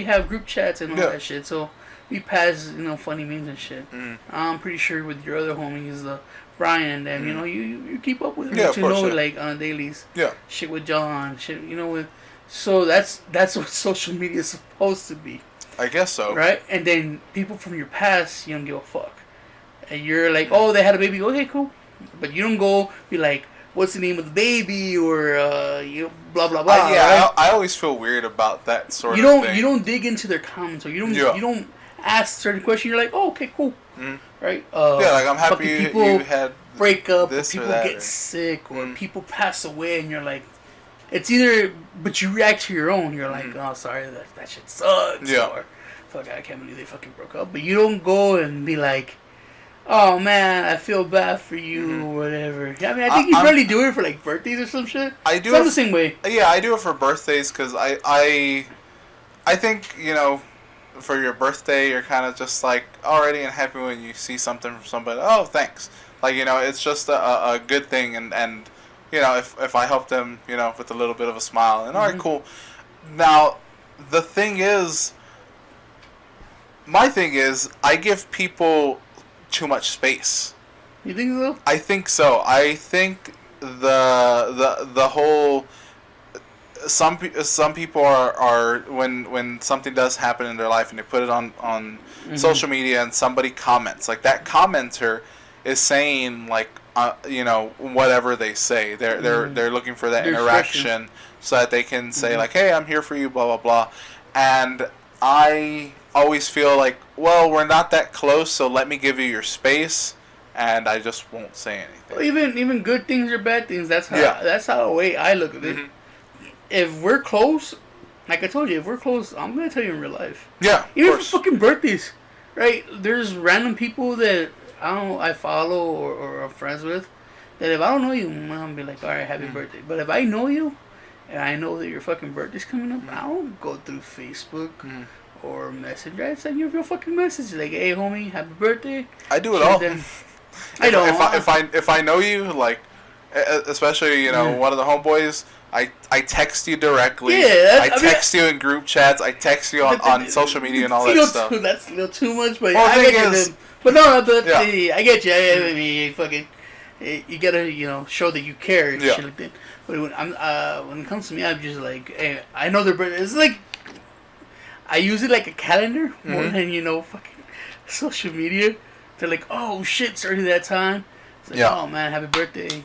have group chats and all that shit. So we pass funny memes and shit. I'm pretty sure with your other homies, Brian, and you keep up with him. Yeah, of course, like on dailies. Yeah. Shit with John. Shit, with. So that's what social media is supposed to be. I guess so. Right, and then people from your past, you don't give a fuck, and you're like, oh, they had a baby. Okay, cool, but you don't go be like, what's the name of the baby or blah blah blah. Right? I always feel weird about that sort of thing. You don't dig into their comments or you don't ask certain questions. You're like, oh, okay, cool. Right? Like I'm happy you had break up, this people or that, get sick, or people pass away, and you're like, it's either, but you react to your own. You're like, oh, sorry, that shit sucks. Yeah. Or, fuck, I can't believe they fucking broke up. But you don't go and be like, oh man, I feel bad for you or whatever. I mean, I think you really do it for like birthdays or some shit. I do it the same way. Yeah, I do it for birthdays because I think for your birthday, you're kind of just like already and happy when you see something from somebody. Oh, thanks. Like, it's just a good thing. And if I help them, with a little bit of a smile. And all right, cool. Now, my thing is, I give people too much space. You think so? I think so. I think the whole... Some people are when something does happen in their life and they put it on social media and somebody comments, like that commenter is saying like whatever they say, they're looking for that interaction so that they can say like, hey, I'm here for you, blah blah blah. And I always feel like, well, we're not that close, so let me give you your space and I just won't say anything. Well, even good things or bad things. That's how the way I look at it. Mm-hmm. If we're close, like I told you, if we're close, I'm gonna tell you in real life. Yeah, even for fucking birthdays, right? There's random people that I follow or are friends with that if I don't know you, I'm gonna be like, all right, happy birthday. But if I know you, and I know that your fucking birthday's coming up, I don't go through Facebook or Messenger. I send you a real fucking message like, hey, homie, happy birthday. I do it all. I don't. If I know you, like, especially one of the homeboys, I text you directly. Yeah, I text you in group chats. I text you on social media and all that stuff. That's a little too much, but I get you. But no, I get you. I mean, fucking, you gotta show that you care and shit like that. But when it comes to me, I'm just like, hey, I know their birthday. It's like I use it like a calendar more than fucking social media. They're like, oh shit, started that time. It's like, oh man, happy birthday.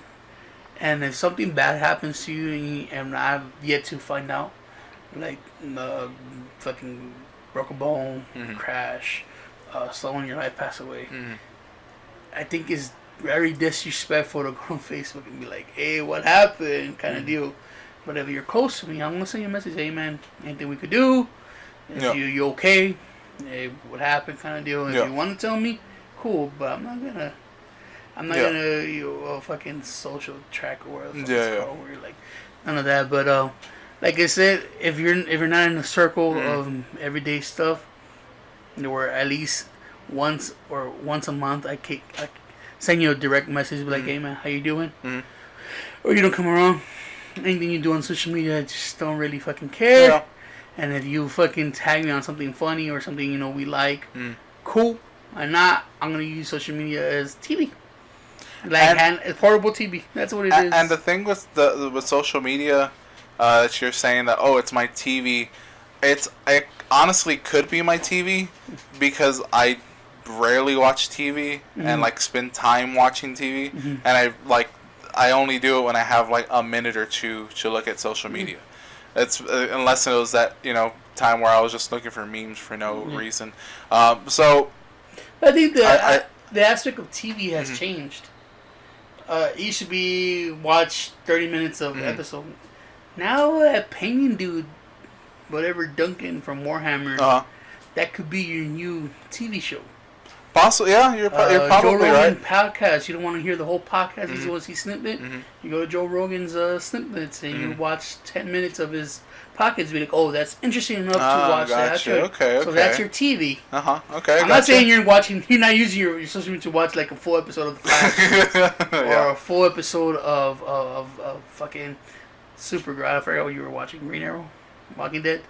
And if something bad happens to you and I've yet to find out, like fucking broke a bone, crash, someone in your life passed away, I think it's very disrespectful to go on Facebook and be like, hey, what happened, kind of deal. But if you're close to me, I'm gonna send you a message, hey man, anything we could do? If you okay? Hey, what happened, kind of deal. If you want to tell me, cool. But I'm not gonna fucking social track or whatever. Where you're like, none of that. But like I said, if you're not in a circle of everyday stuff, where at least once a month I send you a direct message, be like, hey man, how you doing? Or you don't come around. Anything you do on social media, I just don't really fucking care. Yeah. And if you fucking tag me on something funny or something we like, cool. Or not, I'm gonna use social media as TV, like portable TV. That's what it is. And the thing with with social media, that you're saying that it's my TV, it honestly could be my TV because I rarely watch TV and like spend time watching TV, and I only do it when I have like a minute or two to look at social media. It's unless it was that time where I was just looking for memes for no reason. So I think the aspect of TV has changed. It used to be watch 30 minutes of episode. Now that Penguin dude, whatever Duncan from Warhammer, that could be your new TV show. Possibly, yeah, you're probably Joe Rogan right. Podcast. You don't want to hear the whole podcast. You just want to see snippet. You go to Joe Rogan's snippets and you watch 10 minutes of his podcast. Be like, oh, that's interesting enough to watch that. Okay. So that's your TV. Okay. I'm not saying you're not using your social media to watch like a full episode of The Flash or a full episode of fucking Supergirl. I forgot what you were watching. Green Arrow, Walking Dead.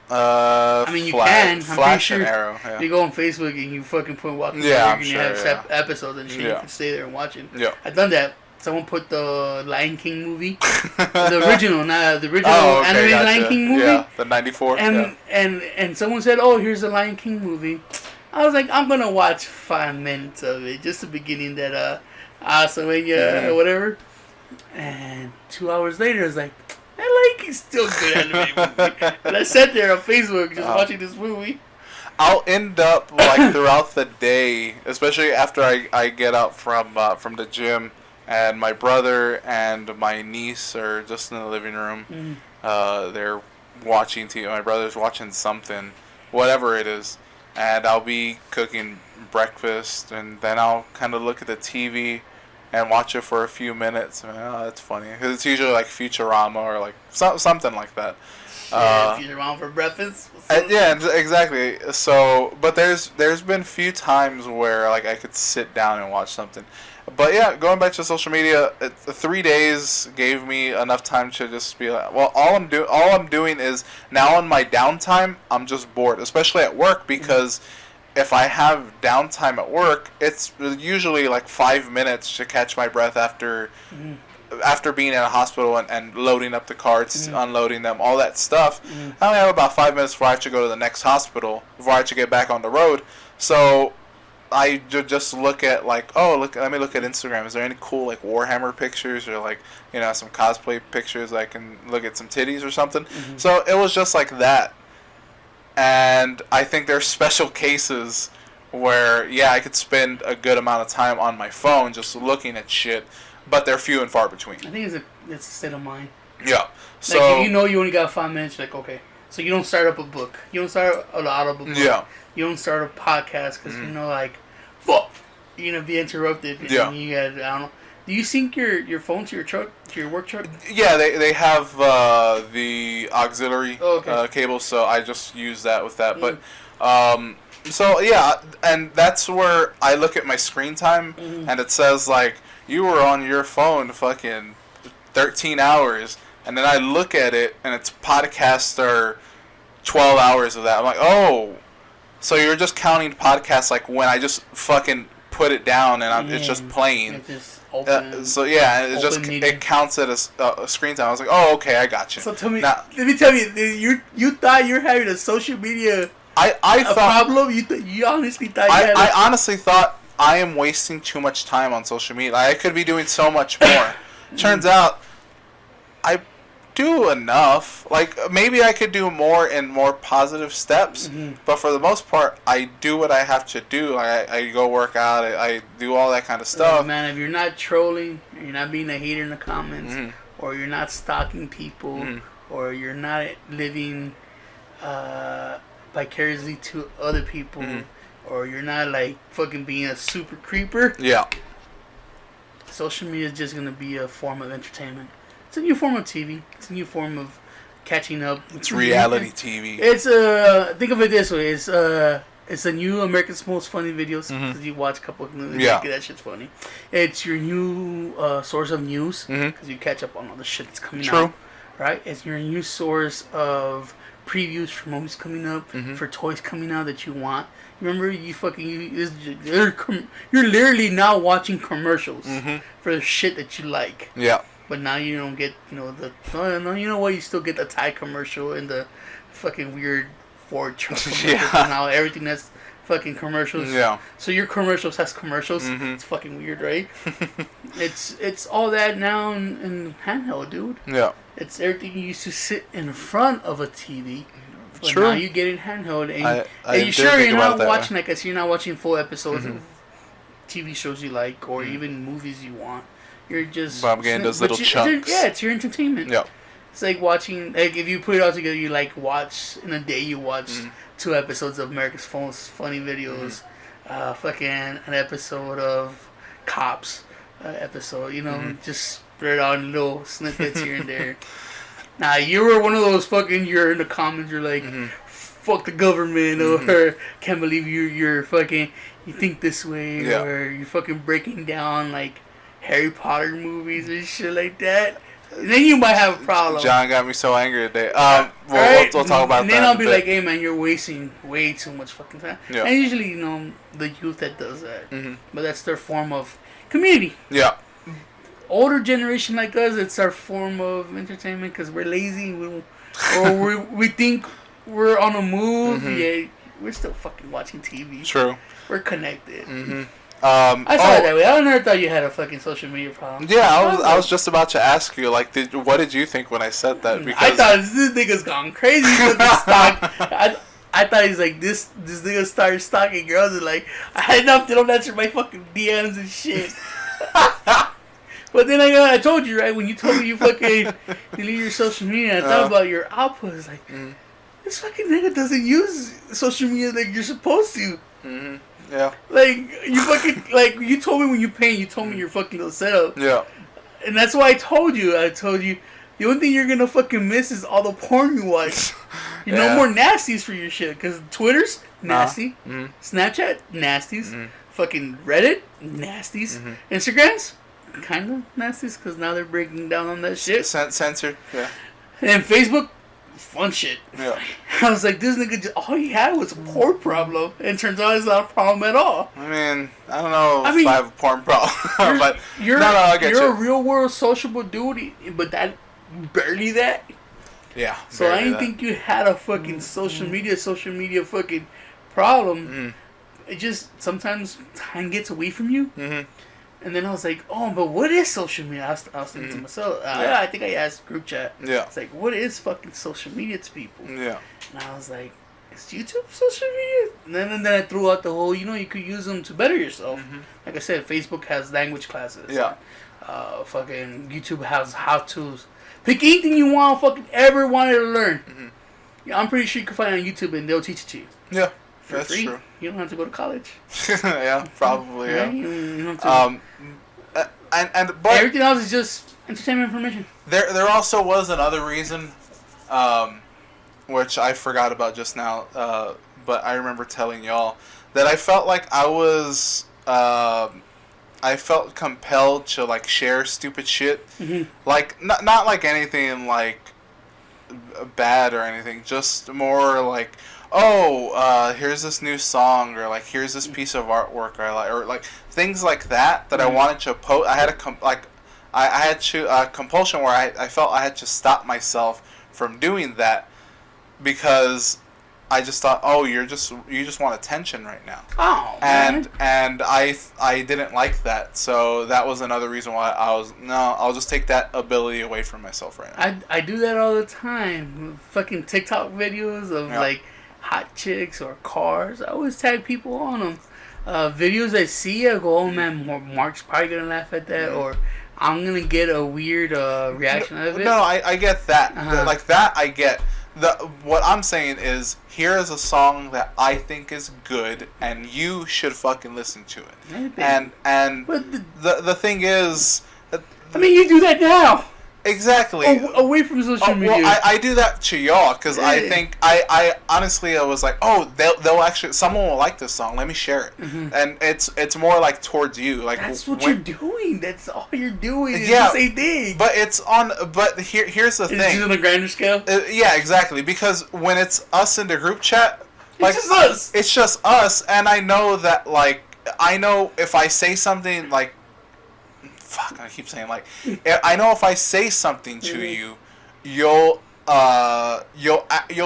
I mean, you can. I'm Flash pretty sure. And Arrow, yeah. You go on Facebook and you fucking put Walking Dead and you have episodes and shit. You can stay there and watch it. Yeah. I've done that. Someone put the Lion King movie, the original animated Lion King movie. Yeah, the 94. And someone said, "Oh, here's the Lion King movie." I was like, I'm gonna watch 5 minutes of it, just the beginning that or whatever. And 2 hours later, I was like, that Lion King's still good animated movie. And I sat there on Facebook just watching this movie. I'll end up like throughout the day, especially after I get out from the gym, and my brother and my niece are just in the living room. They're watching TV. My brother's watching something, whatever it is, and I'll be cooking breakfast, and then I'll kind of look at the TV and watch it for a few minutes. That's funny because it's usually like Futurama or like something like that. Futurama for breakfast. Yeah, exactly. So, but there's been few times where like I could sit down and watch something. But yeah, going back to social media, 3 days gave me enough time to just be like, well, all I'm doing is now in my downtime, I'm just bored, especially at work, because if I have downtime at work, it's usually like 5 minutes to catch my breath after being in a hospital and loading up the carts, unloading them, all that stuff. I only have about 5 minutes before I have to go to the next hospital, before I have to get back on the road. So I just look at like, let me look at Instagram. Is there any cool like Warhammer pictures or like, some cosplay pictures? I can look at some titties or something. So it was just like that. And I think there's special cases where, yeah, I could spend a good amount of time on my phone just looking at shit, but they're few and far between. I think it's a state of mind. Yeah. So, like, if you know you only got 5 minutes, you're like, okay. So you don't start up a book. You don't start an audible book. Yeah. You don't start a podcast because you know, like, fuck, you're going to be interrupted. Yeah. You got, I don't know. Do you sync your phone to your truck, to your work truck? Yeah, they have the auxiliary cable, so I just use that with that. But so yeah, and that's where I look at my screen time, and it says like you were on your phone fucking 13 hours, and then I look at it and it's podcast or 12 hours of that. I'm like, oh, so you're just counting podcasts like when I just fucking put it down and it's just playing. It's just open, so yeah, it counts it as screen time. I was like, oh, okay, I got you. So tell me, let me tell you, you thought you were having a social media I thought problem. You honestly thought I honestly thought I am wasting too much time on social media. Like, I could be doing so much more. Turns out I do enough. Like, maybe I could do more in more positive steps, but for the most part, I do what I have to do. I go work out. I do all that kind of stuff. Man, if you're not trolling, you're not being a hater in the comments, or you're not stalking people, or you're not living vicariously to other people, or you're not like fucking being a super creeper. Yeah. Social media is just gonna be a form of entertainment. It's a new form of TV. It's a new form of catching up. It's reality TV. It's think of it this way. It's a new America's Most Funny Videos because you watch a couple of movies. Yeah. That shit's funny. It's your new source of news because you catch up on all the shit that's coming out. Right? It's your new source of previews for movies coming up, for toys coming out that you want. Remember, you're literally now watching commercials for the shit that you like. Yeah. But now you don't get, you know what? You still get the Thai commercial and the fucking weird Ford truck commercials and now everything that's fucking commercials. Yeah. So your commercials has commercials. It's fucking weird, right? It's all that now in handheld, dude. Yeah. It's everything you used to sit in front of a TV. But True. now you get it handheld, and you're not watching like I see. You're not watching full episodes of TV shows you like or even movies you want. You're just Bob getting those little chunks. Yeah, it's your entertainment. Yeah. It's like watching. Like if you put it all together, you like watch in a day. You watch 2 episodes of America's Most Funny Videos, fucking an episode of Cops, episode. You know, just spread on little snippets here and there. Now you were one of those fucking. You're in the comments. You're like, fuck the government, or can't believe you're fucking. You think this way, or you're fucking breaking down like Harry Potter movies and shit like that. And then you might have a problem. John got me so angry today. We'll talk about that. And then I'll be like, hey man, you're wasting way too much fucking time. Yeah. And usually, the youth that does that. But that's their form of community. Yeah. Older generation like us, it's our form of entertainment because we're lazy. Or we think we're on a move. Yeah, we're still fucking watching TV. True. We're connected. I saw it that way. I never thought you had a fucking social media problem. Yeah, I was just about to ask you, like, what did you think when I said that? Because I thought this nigga's gone crazy with the stock. I thought he's like, this nigga started stalking girls and like, I had enough, they don't answer my fucking DMs and shit. But then I told you, right, when you told me you fucking delete your social media, I thought about your output. It's like, this fucking nigga doesn't use social media like you're supposed to. Yeah. Like, you fucking, like, you told me when you paint, you told me your fucking little setup. Yeah. And that's why I told you, the only thing you're gonna fucking miss is all the porn you watch. No more nasties for your shit, because Twitter's nasty, Snapchat, nasties, fucking Reddit, nasties, Instagrams, kind of nasties, because now they're breaking down on that shit. Censored, yeah. And Facebook, fun shit. Yeah. I was like, this nigga, all he had was a porn problem, and turns out it's not a problem at all. I mean, I don't know if I have a porn problem, but I get you. You're a real world sociable dude, but that barely that. Yeah. So I didn't think you had a fucking social media fucking problem. It just sometimes time gets away from you. And then I was like, oh, but what is social media? I was thinking to myself. I think I asked group chat. Yeah. It's like, what is fucking social media to people? Yeah. And I was like, is YouTube social media? then I threw out the whole, you could use them to better yourself. Mm-hmm. Like I said, Facebook has language classes. Yeah. Fucking YouTube has how-tos. Pick anything you want, fucking ever wanted to learn. Mm-hmm. Yeah, I'm pretty sure you can find it on YouTube and they'll teach it to you. Yeah, for that's free. True. You don't have to go to college. Yeah, probably. Yeah. You don't have to. But everything else is just entertainment information. There also was another reason, which I forgot about just now. But I remember telling y'all that I felt like I felt compelled to like share stupid shit, mm-hmm. like not like anything like bad or anything, just more like, here's this new song, or like here's this piece of artwork, or like things like that mm-hmm. I wanted to post. I had I had a compulsion where I felt I had to stop myself from doing that because I just thought, you just want attention right now. Oh, and I didn't like that, so that was another reason why I'll just take that ability away from myself right now. I do that all the time. Fucking TikTok videos of like hot chicks or cars. I always tag people on them. Videos I see, I go, oh man, Mark's probably gonna laugh at that, or I'm gonna get a weird reaction out of it. No, I get that. Uh-huh. Like that, I get. What I'm saying is, here is a song that I think is good, and you should fucking listen to it. Maybe. And but the thing is, I mean, you do that now. Exactly. Away from social media. Well, I do that to y'all because I think I honestly I was like, they'll actually, someone will like this song. Let me share it. Mm-hmm. And it's more like towards you. Like that's what you're doing. That's all you're doing. It's the same thing. But it's on. But here's the thing. It's on a grander scale. Yeah, exactly. Because when it's us in the group chat, like, it's just us. It's just us, and I know that I know if I say something like. Fuck! I keep saying I know if I say something to you, you'll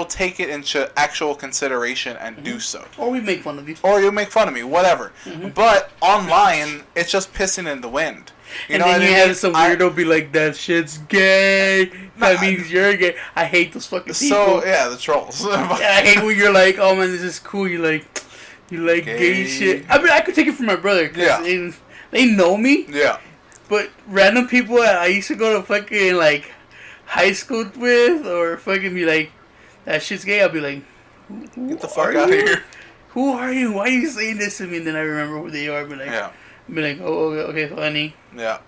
take it into actual consideration and do so. Or we make fun of you. Or you'll make fun of me, whatever. Mm-hmm. But online, it's just pissing in the wind. And then you have some weirdo be like, that shit's gay. That means you're gay. I hate those fucking people. So yeah, the trolls. I hate when you're like, oh man, this is cool. You like gay shit. I mean, I could take it from my brother because they know me. Yeah. But random people that I used to go to fucking like high school with, or fucking be like, that shit's gay. I'll be like, get the fuck out of here. Who are you? Why are you saying this to me? And then I remember who they are. Be like, oh, okay, funny. Yeah.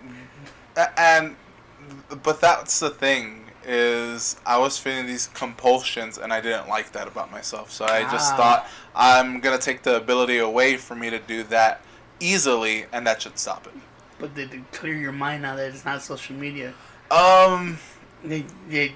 But that's the thing, is I was feeling these compulsions and I didn't like that about myself. So I just thought, I'm going to take the ability away for me to do that easily, and that should stop it. But did it clear your mind now that it's not social media?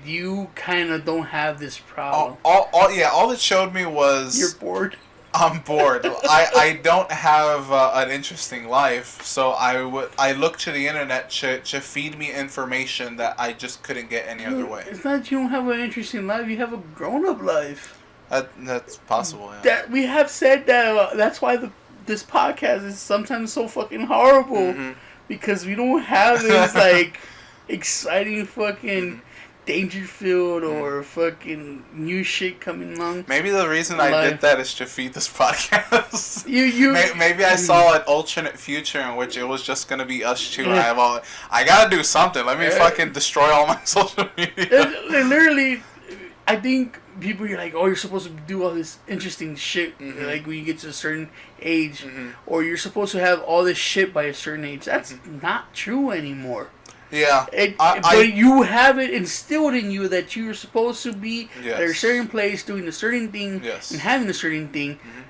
You kind of don't have this problem. All it showed me was... You're bored? I'm bored. I don't have an interesting life, so I look to the internet to feed me information that I just couldn't get any other way. It's not that you don't have an interesting life, you have a grown-up life. That's possible, yeah. That we have said that, that's why this podcast is sometimes so fucking horrible. Mm-hmm. Because we don't have this, like, exciting fucking danger-filled or fucking new shit coming along. Goodness the reason I did that is to feed this podcast. Maybe I saw an alternate future in which it was just going to be us two. And I got to do something. Let me fucking destroy all my social media. And literally, I think people are like, you're supposed to do all this interesting shit, mm-hmm. like when you get to a certain age, mm-hmm. or you're supposed to have all this shit by a certain age. That's mm-hmm. not true anymore. Yeah. But you have it instilled in you that you're supposed to be at a certain place doing a certain thing and having a certain thing, mm-hmm.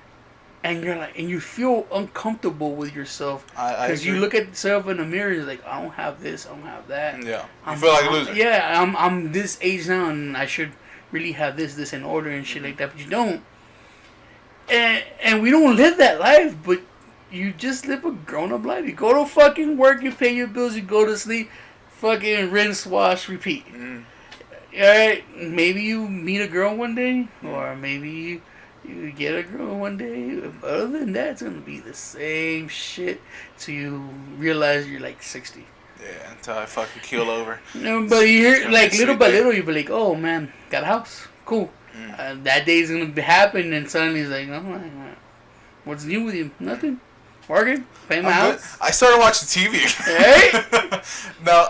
and you're like, and you feel uncomfortable with yourself because you look at yourself in the mirror and you're like, I don't have this, I don't have that. Yeah. You feel like a loser. Yeah, I'm this age now and I should really have this in order and shit like that, but you don't. And we don't live that life, but you just live a grown-up life. You go to fucking work, you pay your bills, you go to sleep, fucking rinse, wash, repeat. Mm. Alright, maybe you meet a girl one day, or maybe you get a girl one day. But other than that, it's gonna be the same shit till you realize you're like 60. Yeah, until I fucking keel over. No, but you're like little by little, you be like, oh man, got a house, cool. That day's gonna happen, and suddenly he's like, "Oh, what's new with you? Nothing. Working, paying my house." I started watching TV. Hey. No,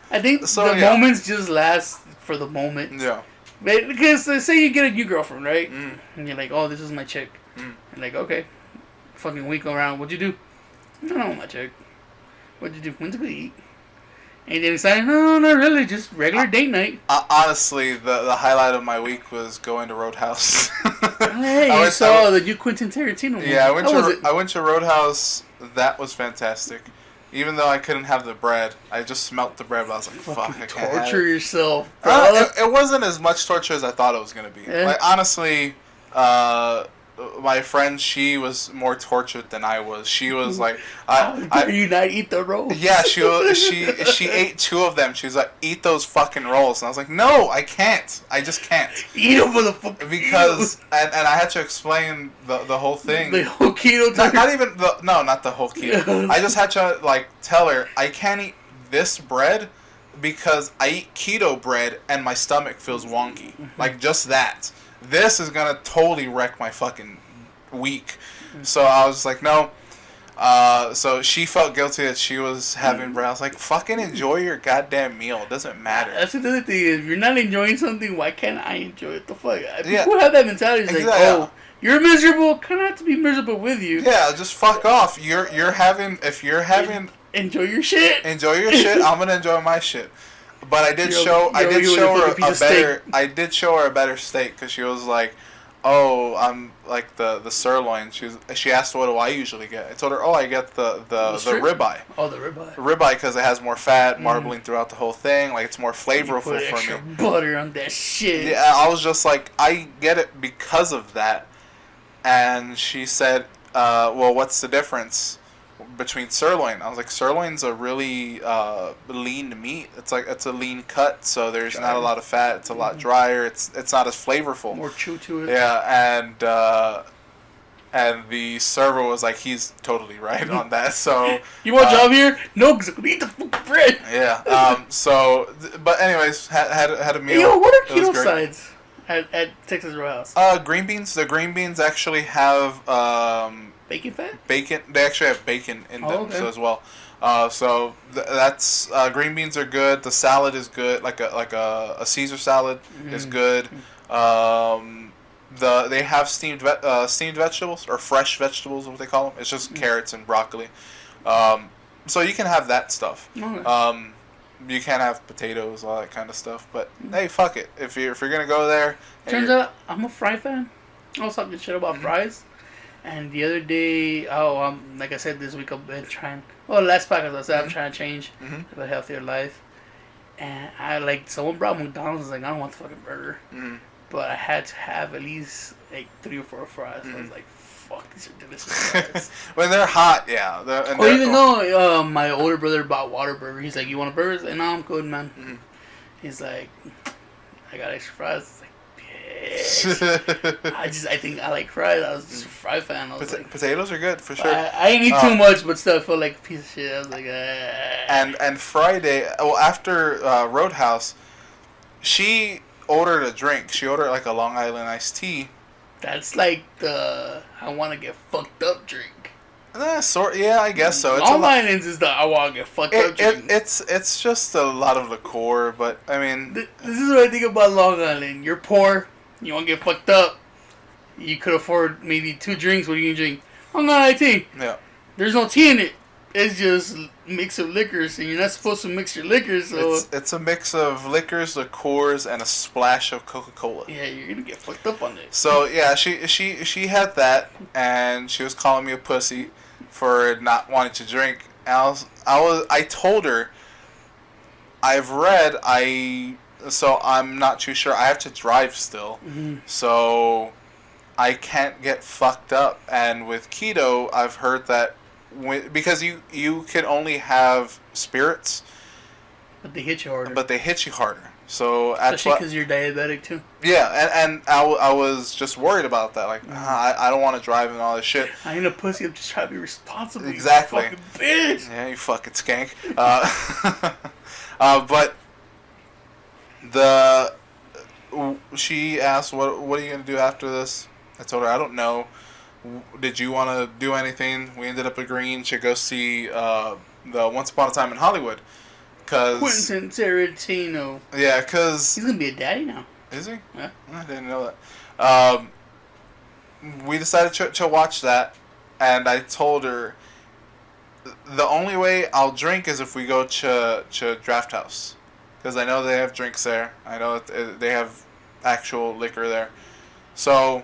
I think the moments just last for the moment. Yeah. But because say you get a new girlfriend, right? And you're like, "Oh, this is my chick." And like, okay, fucking week around, what'd you do? No, my chick. What'd you do? Went to go eat. And then decided, no, not really, just regular date night. Honestly, the highlight of my week was going to Roadhouse. Hey, I saw the new Quentin Tarantino movie. Yeah, I went to Roadhouse. That was fantastic. Even though I couldn't have the bread, I just smelt the bread, but I was like, fuck, I can't have it. Torture yourself, bro. It wasn't as much torture as I thought it was going to be. Yeah. Like, honestly, my friend, she was more tortured than I was. She was like, "How dare you not eat the rolls?" Yeah, she ate 2 of them. She was like, "Eat those fucking rolls," and I was like, "No, I can't. I just can't eat them, motherfucker." Because and I had to explain the whole thing. The whole keto. Not even not the whole keto. I just had to like tell her I can't eat this bread because I eat keto bread and my stomach feels wonky. Like just that. This is gonna totally wreck my fucking week. So I was like, no. So she felt guilty that she was having bread. I was like, fucking enjoy your goddamn meal. It doesn't matter. That's another thing. If you're not enjoying something, why can't I enjoy it? The fuck? People have that mentality. It's like, oh, you're miserable. Can I have to be miserable with you? Yeah, just fuck off. If you're having enjoy your shit. Enjoy your shit. I'm gonna enjoy my shit. But I did show her a better steak because she was like, "Oh, I'm like the sirloin." She asked, "What do I usually get?" I told her, "Oh, I get the ribeye." Oh, the ribeye. Ribeye because it has more fat, marbling throughout the whole thing. Like it's more flavorful for extra me. Butter on that shit. Yeah, I was just like, I get it because of that. And she said, "Well, what's the difference between sirloin?" I was like, sirloin's a really lean meat. It's a lean cut, so there's not a lot of fat. It's a lot drier. It's not as flavorful. More chew to it. Yeah, and the server was like, he's totally right on that. So you want a job here? No, because I eat the fucking bread. Yeah. But anyways, had a meal. Hey, yo, what are keto sides at Texas Roadhouse? Green beans. The green beans actually have bacon fat? Bacon. They actually have bacon in them as well. That's green beans are good. The salad is good. Like a Caesar salad is good. They have steamed vegetables or fresh vegetables, what they call them. It's just carrots and broccoli. So you can have that stuff. Okay. You can't have potatoes, all that kind of stuff. But hey, fuck it. If you're gonna go there, turns out I'm a fry fan. I was talking shit about fries. And the other day, like I said, this week I've been trying. Well, last podcast I said I'm trying to change to a healthier life. And someone brought McDonald's. I was like, I don't want the fucking burger, but I had to have at least like 3 or 4 fries. I was like, fuck, these are delicious fries. When they're hot, yeah. Even though my older brother bought Whataburger, he's like, you want a burger? And no, I'm good, man. He's like, I got extra fries. I think I like fries. I was just a fry fan. Potatoes are good for sure. I didn't eat too much, but still felt like a piece of shit. I was like, And Friday, after Roadhouse, she ordered a drink. She ordered like a Long Island iced tea. That's like the I want to get fucked up drink. Yeah, I guess so. Long Island's is the I want to get fucked up drink. It's just a lot of liqueur, but I mean, this is what I think about Long Island. You're poor. You want to get fucked up. You could afford maybe 2 drinks. What are you going to drink? Long Island tea. Yeah. There's no tea in it. It's just mix of liquors, and you're not supposed to mix your liquors. So it's a mix of liquors, liqueurs, and a splash of Coca-Cola. Yeah, you're gonna get fucked up on it. So yeah, she had that, and she was calling me a pussy for not wanting to drink. And I told her, so I'm not too sure. I have to drive still, so I can't get fucked up. And with keto, I've heard that because you can only have spirits, but they hit you harder. So especially because you're diabetic too. Yeah, and I was just worried about that. Like, I don't want to drive and all this shit. I ain't a pussy. I'm just trying to be responsible. Exactly. You fucking bitch. Yeah, you fucking skank. But she asked, "What are you gonna do after this?" I told her, "I don't know. Did you want to do anything?" We ended up agreeing to go see the Once Upon a Time in Hollywood. Quentin Tarantino. Yeah, because he's gonna be a daddy now. Is he? Yeah. I didn't know that. We decided to watch that, and I told her the only way I'll drink is if we go to Draft House, because I know they have drinks there. I know that they have actual liquor there, so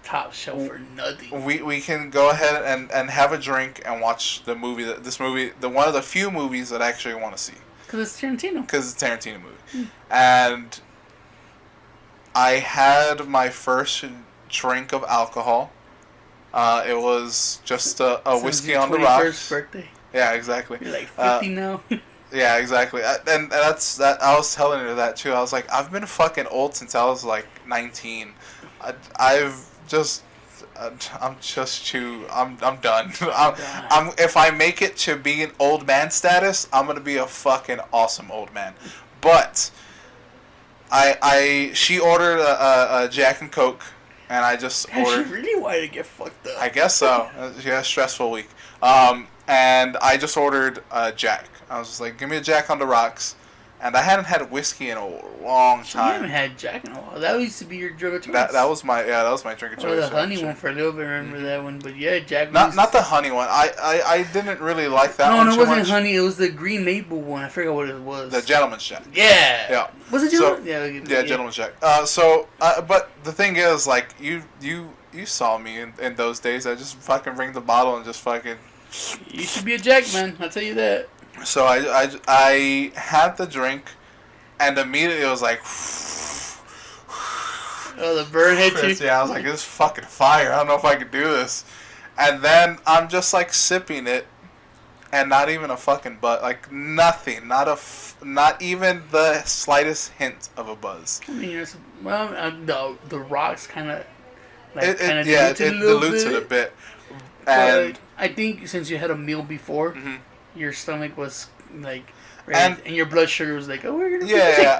top shelf for nothing. We can go ahead and have a drink and watch the movie. The one of the few movies that I actually want to see. Because it's Tarantino. Because it's a Tarantino movie, and I had my first drink of alcohol. It was just a whiskey on the rocks. Birthday. Yeah, exactly. You're like 50 now. Yeah, exactly. And that's that. I was telling her that too. I was like, I've been fucking old since I was like 19. I'm done. I'm if I make it to be an old man status, I'm gonna be a fucking awesome old man. But she ordered a Jack and Coke, and I just ordered. She really wanted to get fucked up. I guess so. She had a stressful week. And I just ordered a Jack. I was just like, give me a Jack on the rocks. And I hadn't had whiskey in a long time. You haven't had Jack in a while. That used to be your drink of choice. That was my drink of choice. Or the honey one for a little bit. Remember that one? But yeah, Jack. Not the honey one. I didn't really like that one. No, it wasn't honey. It was the green maple one. I forgot what it was. The Gentleman's Jack. Yeah. Yeah. Was it Gentleman's? Yeah, Gentleman's Jack. But the thing is, like, you saw me in those days. I just fucking bring the bottle and just fucking. You should be a Jack, man. I'll tell you that. So I had the drink, and immediately it was like. Oh, the burn hit you? Yeah, I was like, this is fucking fire. I don't know if I could do this. And then I'm just like sipping it, and not even a fucking buzz. Like nothing. Not even the slightest hint of a buzz. I mean, the rocks kind of. It dilutes it a bit. And I think since you had a meal before, your stomach was like, and your blood sugar was like, oh,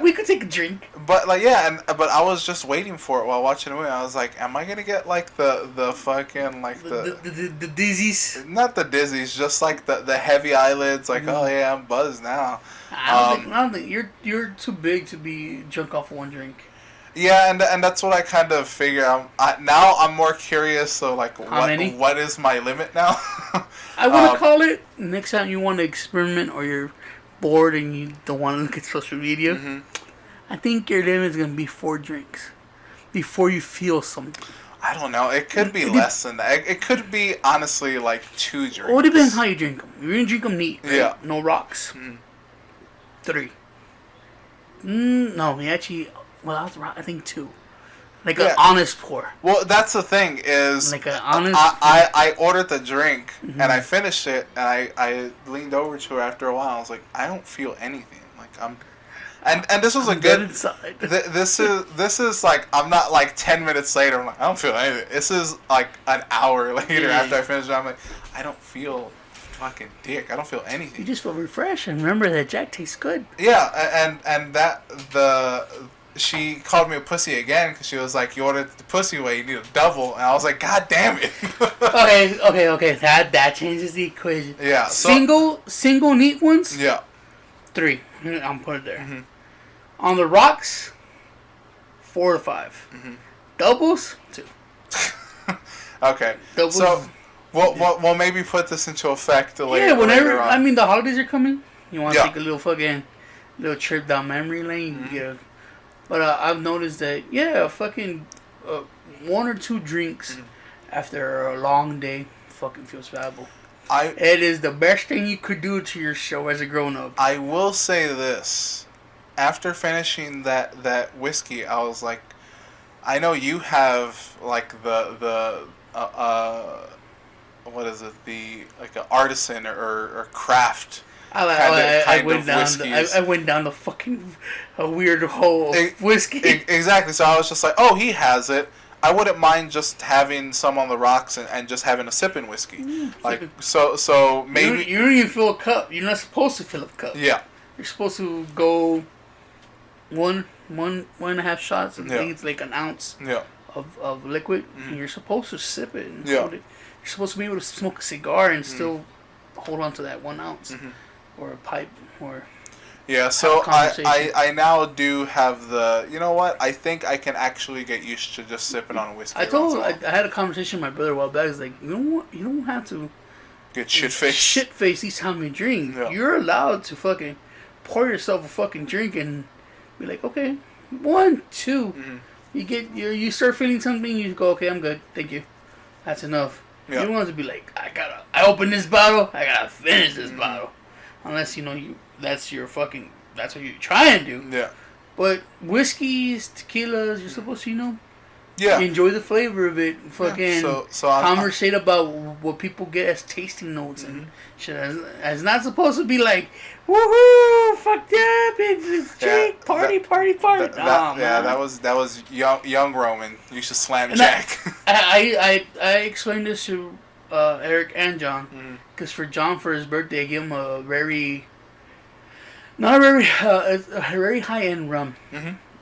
we could take a drink. But like, but I was just waiting for it while watching the movie. I was like, am I gonna get like the fucking like the dizzies? Not the dizzies, just like the heavy eyelids. Like, oh yeah, I'm buzzed now. I don't think you're too big to be drunk off one drink. Yeah, and that's what I kind of figure. Now I'm more curious. So like, what is my limit now? I want to call it next time you want to experiment or you're bored and you don't want to look at social media. I think your limit is gonna be 4 drinks before you feel something. I don't know. It could be less than that. It could be honestly like 2 drinks. Well, it depends how you drink them. You're gonna drink them neat. Right? Yeah. No rocks. 3. No, actually. Well, I think 2. Like an honest pour. Well, that's the thing is. Like an honest. I ordered the drink and I finished it and I leaned over to her after a while. I was like, I don't feel anything. Like I'm. And this was a good. Inside. This is like I'm not like 10 minutes later. I'm like I don't feel anything. This is like an hour later after I finished it. I'm like I don't feel fucking dick. I don't feel anything. You just feel refreshed and remember that Jack tastes good. Yeah, and that she called me a pussy again because she was like, you ordered the pussy way, you need a double. And I was like, God damn it. Okay. That changes the equation. Yeah. So, single neat ones? Yeah. 3. I'm putting it there. On the rocks, 4 to 5. Doubles, 2. Okay. Doubles. So, we'll maybe put this into effect later. Yeah, whenever, later on. I mean, the holidays are coming. You want to take a little trip down memory lane? You get But I've noticed that, fucking 1 or 2 drinks after a long day fucking feels valuable. It is the best thing you could do to your show as a grown-up. I will say this. After finishing that whiskey, I was like, I know you have, like, the what is it? The, like, an artisan or craft I went down the fucking weird hole of whiskey. Exactly. So I was just like, oh, he has it. I wouldn't mind just having some on the rocks and just having a sip in whiskey. Like so maybe you don't even fill a cup. You're not supposed to fill a cup. Yeah. You're supposed to go and a half shots. I think it's like an ounce of liquid, and you're supposed to sip it. And you're supposed to be able to smoke a cigar and still hold on to that 1 ounce, or a pipe, or. Yeah, so I now do have the, you know what, I think I can actually get used to just sipping on whiskey. I had a conversation with my brother a while back. I was like, you don't have to get shit-faced each time you drink. Yeah. You're allowed to fucking pour yourself a fucking drink and be like, okay, 1, 2. You start feeling something, you go, okay, I'm good, thank you. That's enough. You don't want to be like, I open this bottle, I gotta finish this bottle. Unless, that's what you try and do. Yeah. But whiskeys, tequilas, you're supposed to, yeah, enjoy the flavor of it. Fucking conversate about what people get as tasting notes and shit. It's not supposed to be like, woohoo, fuck yeah, bitch, drink, party. That was young Roman. You should slam Jack. I explained this to Eric and John, because for John, for his birthday, I gave him a very high end rum,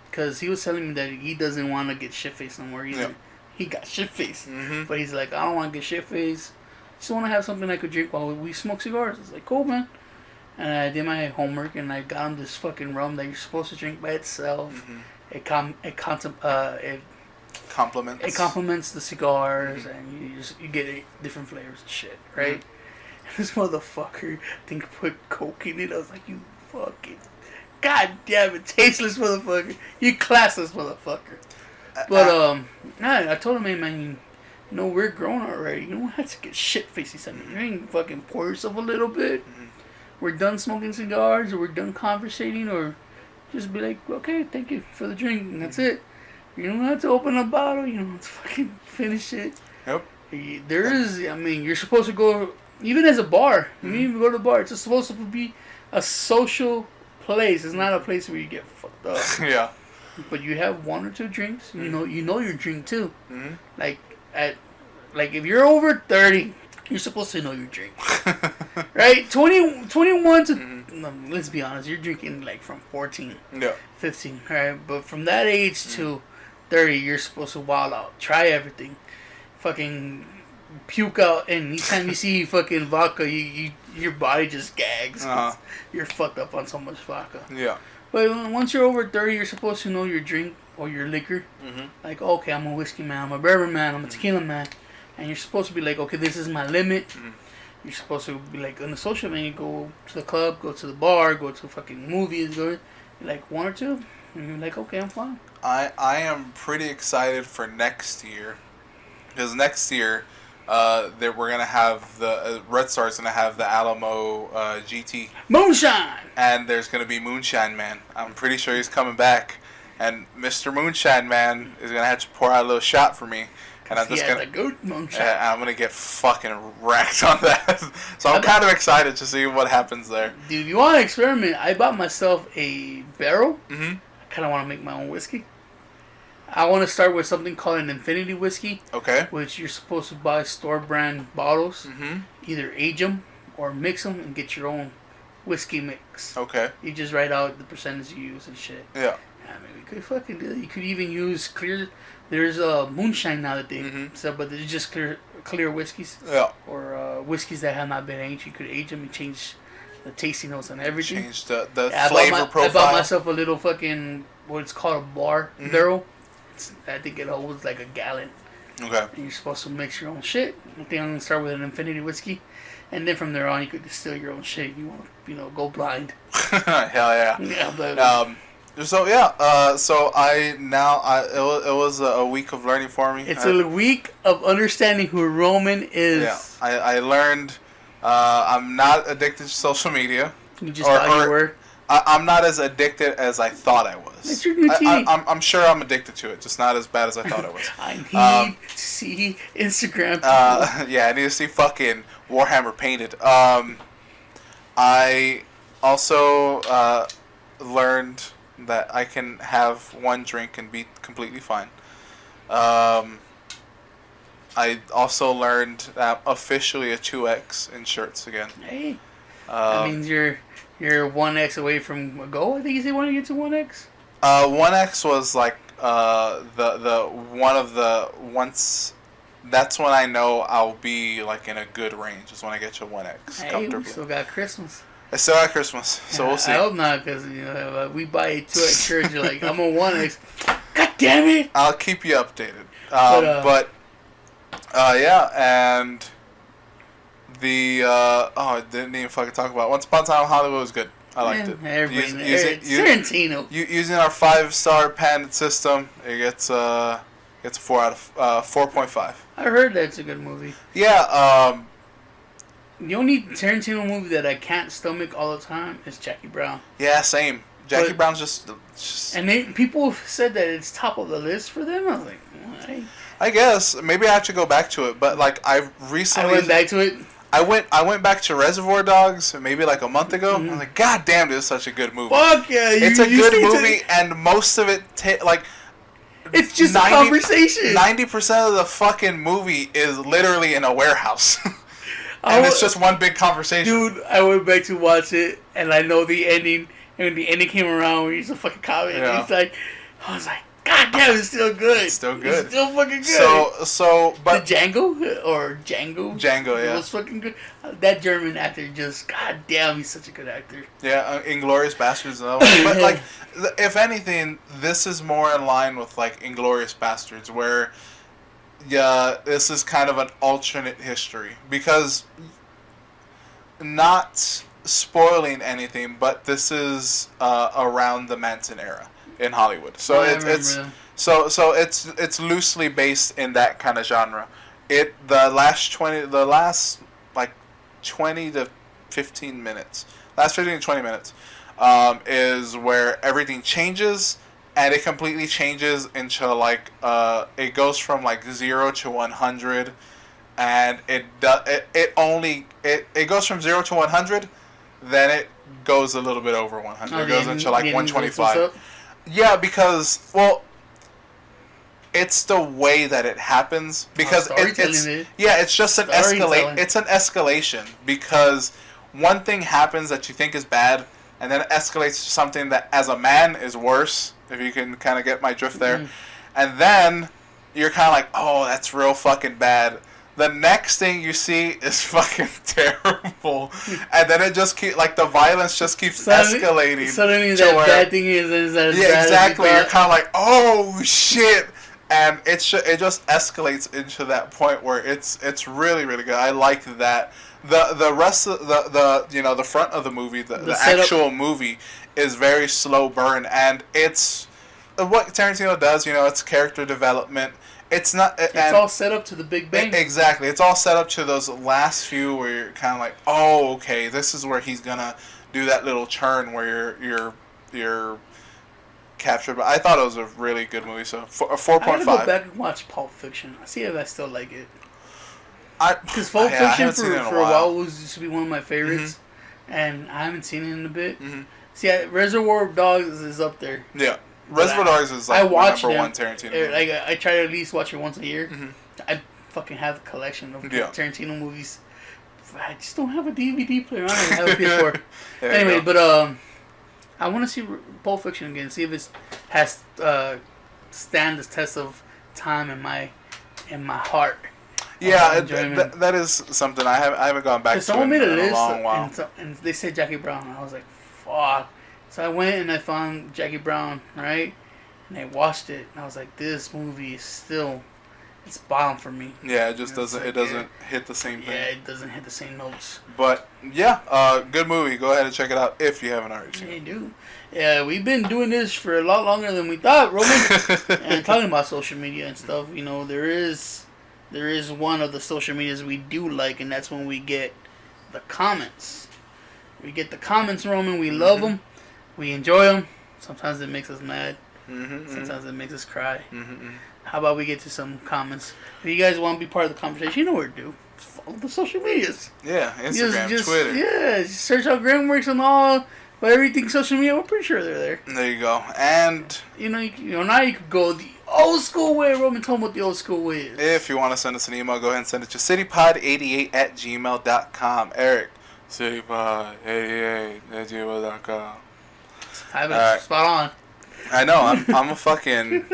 because he was telling me that he doesn't want to get shit faced no more either. Yeah. He got shit faced, but he's like, I don't want to get shit faced. I just want to have something I could drink while we smoke cigars. It's like, cool, man. And I did my homework, and I got him this fucking rum that you're supposed to drink by itself. It complements the cigars, and you get different flavors and shit, right? And this motherfucker, I think, put coke in it. I was like, you fucking, god damn it, tasteless motherfucker, you classless motherfucker. But I told him, hey man, we're grown already. You don't have to get shit faced. Something. You ain't fucking pour yourself a little bit. We're done smoking cigars, or we're done conversating, or just be like, okay, thank you for the drink, and that's it. You don't have to open a bottle. You don't have to fucking finish it. Yep. You're supposed to go, even as a bar. You even go to the bar. It's supposed to be a social place. It's not a place where you get fucked up. Yeah. But you have 1 or 2 drinks. You know your drink too. Like if you're over 30, you're supposed to know your drink. Right? 21 to let's be honest, you're drinking like from 14, 15, right? But from that age to 30, you're supposed to wild out, try everything, fucking puke out, and anytime you see fucking vodka, your body just gags. You're fucked up on so much vodka. Yeah. But once you're over 30, you're supposed to know your drink or your liquor. Like, okay, I'm a whiskey man, I'm a bourbon man, I'm a tequila man. And you're supposed to be like, okay, this is my limit. You're supposed to be like, on the social man, you go to the club, go to the bar, go to fucking movies, you're like 1 or 2, and you're like, okay, I'm fine. I am pretty excited for next year, because next year, we're gonna have the Red Star's gonna have the Alamo GT Moonshine, and there's gonna be Moonshine Man. I'm pretty sure he's coming back, and Mr. Moonshine Man is gonna have to pour out a little shot for me. And I'm just I'm gonna get fucking wrecked on that. So I'm kind of excited to see what happens there. Dude, if you want to experiment, I bought myself a barrel. I kind of want to make my own whiskey. I want to start with something called an Infinity whiskey. Okay. Which you're supposed to buy store brand bottles. Either age them or mix them and get your own whiskey mix. Okay. You just write out the percentage you use and shit. Yeah. I mean, we could fucking do that. You could even use clear. There's a moonshine now that they sell, but there's just clear whiskeys. Yeah. Or whiskeys that have not been aged. You could age them and change the tasting notes and everything. Change the flavor profile. I bought myself a little fucking, what it's called, a bar barrel. I think it holds like a gallon. Okay. And you're supposed to mix your own shit. I think I'm going to start with an Infinity whiskey. And then from there on, you could distill your own shit. You want to, go blind. Hell yeah. Yeah, but... So yeah, so it was a week of learning for me. It's a week of understanding who Roman is. Yeah, I learned I'm not addicted to social media. You just thought you were? I'm not as addicted as I thought I was. It's your new TV. I'm sure I'm addicted to it, just not as bad as I thought I was. I need to see Instagram. Yeah, I need to see fucking Warhammer painted. I also learned that I can have 1 drink and be completely fine. I also learned that I'm officially a 2X in shirts again. Hey, that means you're 1X away from a goal. I think you said want to get to 1X. 1X was like the one of the once. That's when I know I'll be like in a good range. Is when I get to 1X comfortably. We still got Christmas. I still got Christmas, so we'll see. I hope not, because we buy a 2X shirt. You're like, I'm on 1X. God damn it! I'll keep you updated. Yeah, and the I didn't even fucking talk about it. Once Upon a Time in Hollywood was good. I liked it. Tarantino. Using our 5-star patent system, it gets a 4 out of 4.5. I heard that's a good movie. Yeah. The only Tarantino movie that I can't stomach all the time is Jackie Brown. Yeah, same. Jackie Brown's just and people said that it's top of the list for them. I was like, why? I guess maybe I have to go back to it, but like I went back to it. I went back to Reservoir Dogs maybe like a month ago. Mm-hmm. I was like, God damn, this is such a good movie. Fuck yeah, it's a good movie, and most of it it's just 90, a conversation. 90% of the fucking movie is literally in a warehouse. And it's just one big conversation. Dude, I went back to watch it, and I know the ending. And when the ending came around, he's a fucking comment. Yeah. He's like, I was like, God damn, it's still good. It's still good. It's still fucking good. But the Django? Django, yeah. It was fucking good. That German actor just, God damn, he's such a good actor. Yeah, Inglourious Basterds. But, like, if anything, this is more in line with, like, Inglourious Basterds, where... Yeah, this is kind of an alternate history because not spoiling anything, but this is around the Manson era in Hollywood. So it's loosely based in that kind of genre. The last 20 to 15 minutes, last 15 to 20 minutes, is where everything changes. And it completely changes into like it goes from like 0 to 100, and it goes from 0 to 100, then it goes a little bit over 100. It goes into like 125. Yeah, because it's the way that it happens because it's just an escalate. It's an escalation because one thing happens that you think is bad, and then it escalates to something that as a man is worse. If you can kind of get my drift there. Mm. And then you're kind of like, oh, that's real fucking bad. The next thing you see is fucking terrible. And then it just keeps, like, the violence just keeps escalating. Suddenly that bad thing is as yeah, bad exactly. As you're kind of like, oh, shit. And it just escalates into that point where it's really, really good. I like that. The rest of the front of the movie, the actual movie is very slow burn, and it's what Tarantino does. It's character development. It's not. It's all set up to the Big Bang. Exactly, it's all set up to those last few where you're kind of like, oh, okay, this is where he's gonna do that little turn where you're captured. But I thought it was a really good movie. So 4.5. I gotta go back and watch Pulp Fiction. I see if I still like it. Because Pulp Fiction for a while used to be one of my favorites, and I haven't seen it in a bit. Mm-hmm. See, Reservoir Dogs is up there. Yeah, Reservoir Dogs is like my number one Tarantino movie. Like I try to at least watch it once a year. Mm-hmm. I fucking have a collection of Tarantino movies. I just don't have a DVD player. I don't have a PS4. Anyway, but I want to see Pulp Fiction again. See if it has stand the test of time in my heart. Yeah, that is something I haven't gone back to someone made a list a long while. And they said Jackie Brown, and I was like, fuck. So I went and I found Jackie Brown, right? And I watched it, and I was like, this movie is still, it's bomb for me. Yeah, it just doesn't hit the same thing. Yeah, it doesn't hit the same notes. But yeah, good movie. Go ahead and check it out if you haven't already seen it. Hey, dude. Yeah, we've been doing this for a lot longer than we thought, Roman. And talking about social media and stuff, there is one of the social medias we do like, and that's when we get the comments. We get the comments, Roman. We love them. We enjoy them. Sometimes it makes us mad. Sometimes it makes us cry. How about we get to some comments? If you guys want to be part of the conversation, you know where to do. Just follow the social medias. Yeah, Instagram, Twitter. Yeah, just search out Grimworks and all. But everything social media, we're pretty sure they're there. There you go. And now you could go the old school way. Roman, tell them what the old school way is. If you want to send us an email, go ahead and send it to citypod88@gmail.com. Eric, citypod88@gmail.com. Right. Spot on. I know. I'm a fucking.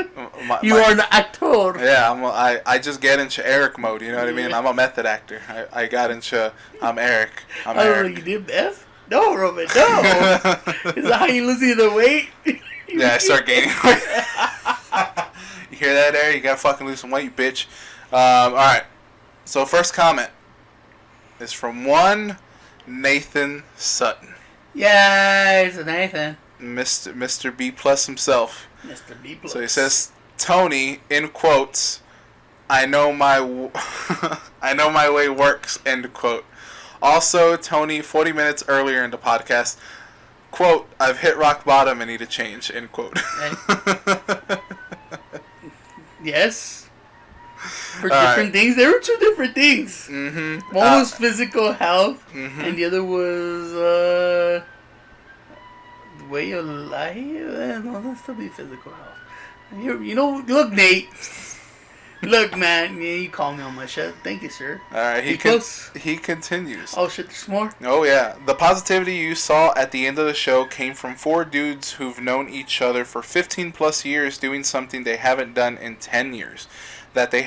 You are an actor. Yeah, I just get into Eric mode. You know what I mean? I'm a method actor. I got into. I'm Eric. Eric. You did meth? No, Roman. No. Is that how you lose the weight? Yeah, I start gaining weight. You hear that, Eric? You gotta fucking lose some weight, you bitch. All right. So first comment is from one Nathan Sutton. Yeah, it's a Nathan. Mr. B plus himself. Mr. B plus. So he says, Tony, in quotes, I know my way works, end quote. Also, Tony, 40 minutes earlier in the podcast, quote, I've hit rock bottom and need a change, end quote. Yes. For different things. There were two different things. Mm-hmm. One was physical health, and the other was the way you life. No, that's still be physical health. You know, look, Nate. Look, man. Yeah, you call me on my shit. Thank you, sir. All right, he continues. Oh shit, there's more. Oh yeah, the positivity you saw at the end of the show came from 4 dudes who've known each other for 15 plus years, doing something they haven't done in 10 years. That they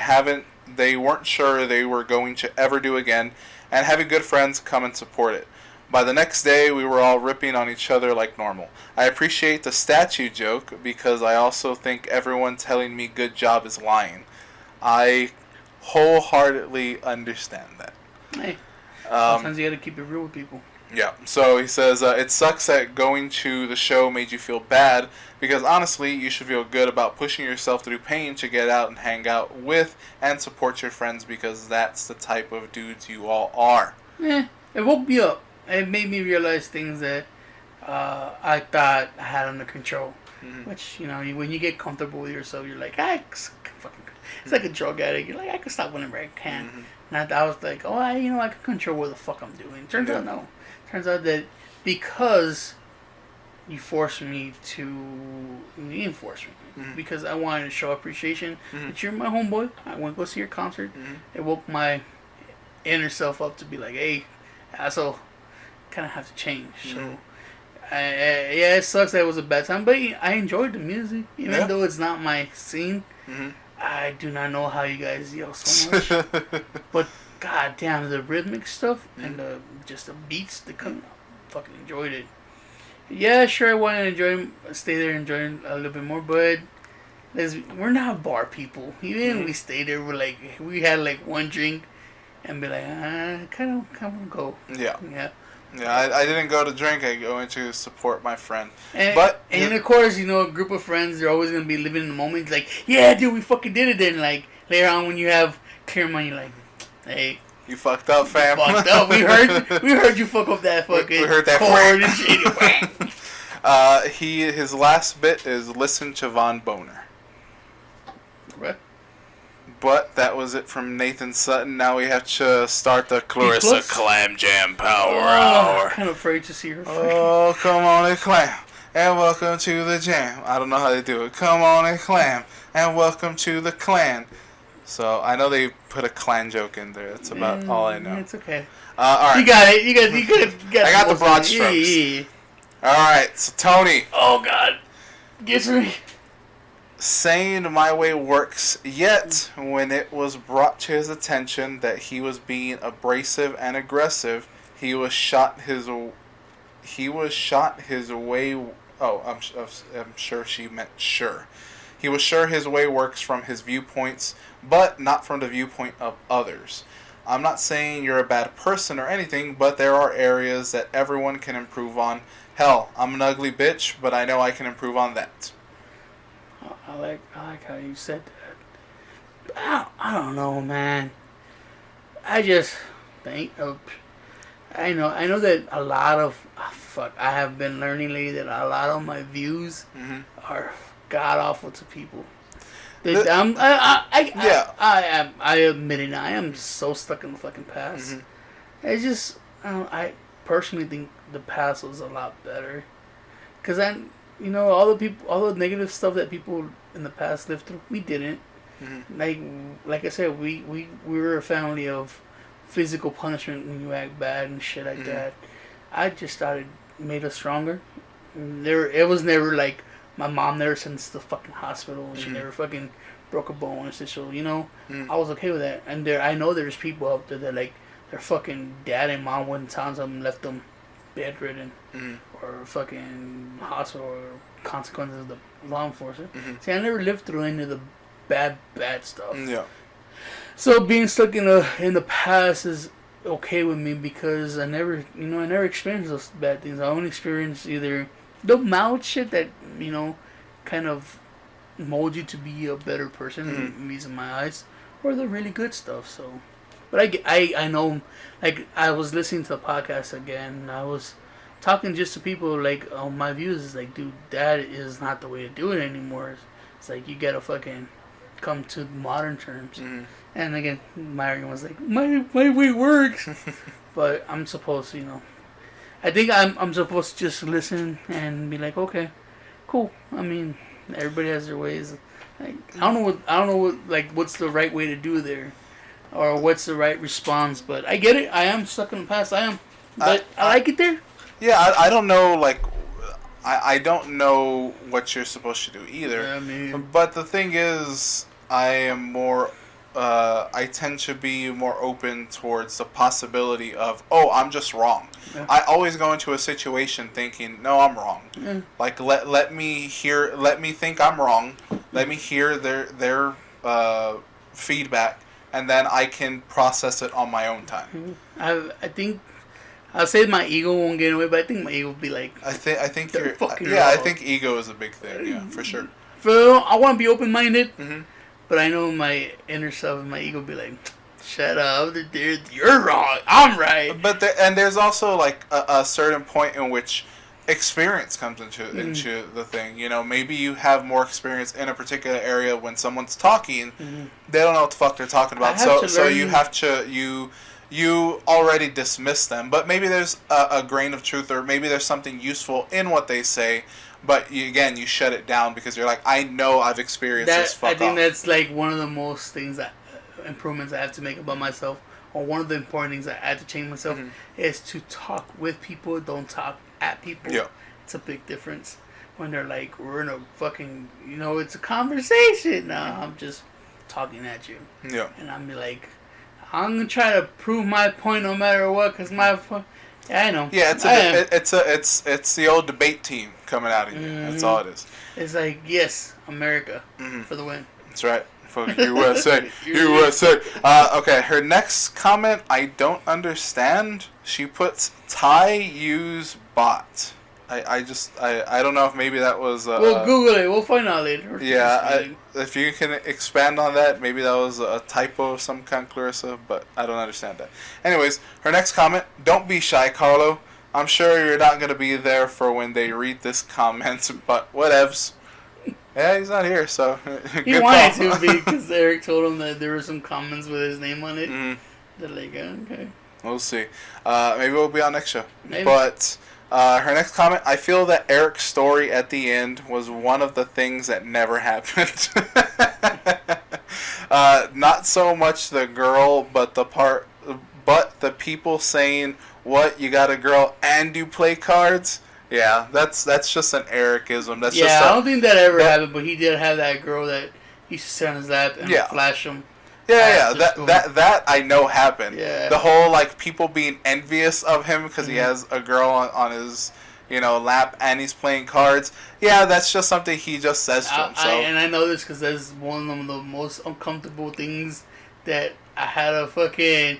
weren't sure they were going to ever do again, and having good friends come and support it. By the next day, we were all ripping on each other like normal. I appreciate the statue joke, because I also think everyone telling me good job is lying. I wholeheartedly understand that. Hey, sometimes you gotta keep it real with people. Yeah, so he says, it sucks that going to the show made you feel bad, because honestly, you should feel good about pushing yourself through pain to get out and hang out with and support your friends, because that's the type of dudes you all are. It woke me up. It made me realize things that I thought I had under control. Mm-hmm. Which, you know, when you get comfortable with yourself, you're like, it's like a drug addict. You're like, I can stop whenever I can. Mm-hmm. And I was like, I can control what the fuck I'm doing. Turns out, no. Turns out that because you forced me to reinforce me, because I wanted to show appreciation that you're my homeboy. I want to go see your concert. It woke my inner self up to be like, hey, asshole, kind of have to change. So, it sucks that it was a bad time, but I enjoyed the music, even though it's not my scene. I do not know how you guys yell so much, but god damn, the rhythmic stuff and just the beats that come, fucking enjoyed it. Yeah, sure, I want to stay there, enjoy a little bit more, but we're not bar people. Even if we stay there, we had like one drink and be like, kind of go. Yeah. I didn't go to drink. I go in to support my friend. And of course, a group of friends, they're always gonna be living in the moment. It's like, yeah, dude, we fucking did it. Then like later on, when you have clear mind, you're like, hey, you fucked up, fam. Fucked up. We heard you fuck up that fucking we heard that chord and shit. His last bit is listen to Von Boner. What? But that was it from Nathan Sutton. Now we have to start the Clarissa Clam Jam Power Hour. I'm kind of afraid to see her. Oh, come on and clam, and welcome to the jam. I don't know how they do it. Come on and clam, and welcome to the clan. So I know they put a clan joke in there. That's about all I know. It's okay. All right. You got it. You got I got the broad strokes. Yeah. All right. So Tony. Oh God. Get me. Saying my way works. Yet when it was brought to his attention that he was being abrasive and aggressive, he was shot his way. Oh, I'm sure she meant sure. He was sure his way works from his viewpoints, but not from the viewpoint of others. I'm not saying you're a bad person or anything, but there are areas that everyone can improve on. Hell, I'm an ugly bitch, but I know I can improve on that. I like how you said that. I don't know, man. I just think I know that a lot of I have been learning lately that a lot of my views are god awful to people. I admit it. I am so stuck in the fucking past. It's just I personally think the past was a lot better, because all the negative stuff that people in the past lived through, we didn't. Like I said, we were a family of physical punishment when you act bad and shit like that. I just thought it made us stronger. It was never like my mom never sent us to the fucking hospital. She never fucking broke a bone. So, you know, I was okay with that. And I know there's people out there that, like, their fucking dad and mom went to them, left them bedridden, or fucking hospital, or consequences of the law enforcement. See, I never lived through any of the bad stuff. Yeah. So being stuck in the past is okay with me because I never experienced those bad things. I only experienced either the mild shit that, you know, kind of mold you to be a better person, at least in my eyes, or the really good stuff. So, but I know, like, I was listening to the podcast again, and I was talking just to people, like, on my views is like, dude, that is not the way to do it anymore. It's like, you gotta fucking come to modern terms. And again, my argument was like, my way works. But I'm supposed to, you know, I think I'm supposed to just listen and be like, okay, cool. I mean, everybody has their ways. Like, I don't know what like, what's the right way to do there, or what's the right response. But I get it. I am stuck in the past. I am, but I like it there. Yeah, I don't know, like, I don't know what you're supposed to do either. Yeah, I mean, but the thing is, I am more. I tend to be more open towards the possibility of, oh, I'm just wrong. Yeah. I always go into a situation thinking, no, I'm wrong. Yeah. Like, let me think I'm wrong. Let me hear their feedback, and then I can process it on my own time. I think I'll say my ego won't get away, but I think my ego will be like, I think you're fucking wrong. I think ego is a big thing. Yeah, for sure. I want to be open-minded. But I know my inner self and my ego be like, shut up, dude, you're wrong, I'm right. But there's also, like, a certain point in which experience comes into the thing. You know, maybe you have more experience in a particular area. When someone's talking, they don't know what the fuck they're talking about. So you have to, you already dismiss them. But maybe there's a grain of truth, or maybe there's something useful in what they say. But you shut it down because you're like, I know I've experienced this. Fuck I think that's like one of the most things improvements I have to make about myself, or one of the important things I had to change myself is to talk with people, don't talk at people. Yeah, it's a big difference when they're like, we're in a fucking, you know, it's a conversation. No, I'm just talking at you. Yeah, and I'm like, I'm gonna try to prove my point no matter what, cause my point. Yeah, I know. Yeah, it's the old debate team coming out of you. That's all it is. It's like, yes, America for the win. That's right. For USA. USA. Okay, her next comment, I don't understand. She puts Thai use bot. I don't know if maybe that was... we'll Google it. We'll find out later. Yeah, if you can expand on that, maybe that was a typo of some kind, Clarissa, but I don't understand that. Anyways, her next comment, don't be shy, Carlo. I'm sure you're not going to be there for when they read this comment, but whatevs. Yeah, he's not here, so... He wanted to be, because Eric told him that there were some comments with his name on it. They're like, okay. We'll see. Maybe we'll be on next show. Maybe. But... her next comment, I feel that Eric's story at the end was one of the things that never happened. Not so much the girl, but the people saying, what, you got a girl and you play cards? Yeah, that's just an Ericism. That's I don't think that ever happened, but he did have that girl that used to sit on his lap and flash him. Yeah, that I know happened. Yeah. The whole, like, people being envious of him because he has a girl on his, you know, lap and he's playing cards. Yeah, that's just something he just says to himself. And I know this because that's one of the most uncomfortable things that I had to fucking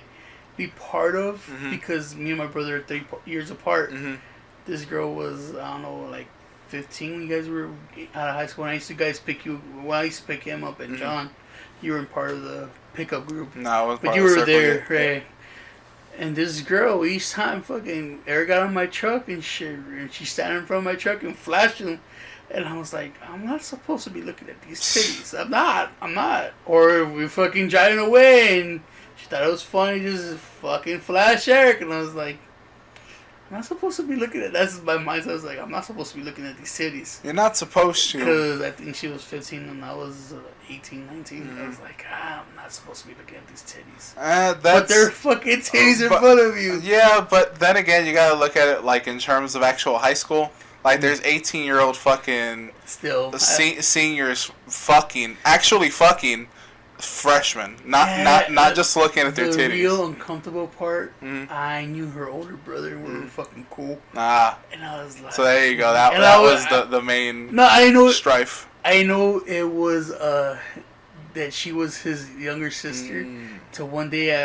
be part of because me and my brother are 3 years apart. This girl was, I don't know, like 15 when you guys were out of high school. When I used to pick him up at John. You were in part of the pickup group. No, I was part but you were there, right? And this girl, each time fucking Eric got on my truck and shit, and she standing in front of my truck and flashed him. And I was like, I'm not supposed to be looking at these titties. I'm not. Or we fucking driving away and she thought it was funny just fucking flash Eric. And I was like, I'm not supposed to be looking at... That's my mindset. I was like, I'm not supposed to be looking at these titties. You're not supposed to. Because I think she was 15 and I was 18, 19. I was like, I'm not supposed to be looking at these titties. But they're fucking titties in front of you. Yeah, but then again, you gotta look at it like in terms of actual high school. Like, there's 18-year-old fucking seniors actually fucking freshmen, not just looking at their titties. The real uncomfortable part, I knew her older brother, and we were fucking cool. And I was like, so there you go. That was the main strife. I know it was that she was his younger sister. So one day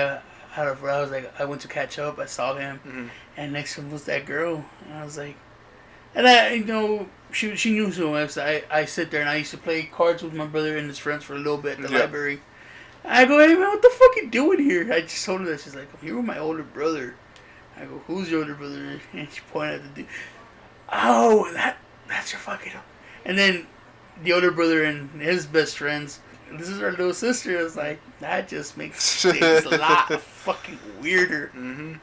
I went to catch up. I saw him, and next to him was that girl, and I was like, she knew who I was. I sit there and I used to play cards with my brother and his friends for a little bit at the library. I go, hey man, what the fuck you doing here? I just told her that. She's like, I'm here with my older brother. I go, who's your older brother? And she pointed at the dude. Oh, that's your fucking. And then the older brother and his best friends. This is our little sister. I was like, that just makes things a lot fucking weirder. Yeah.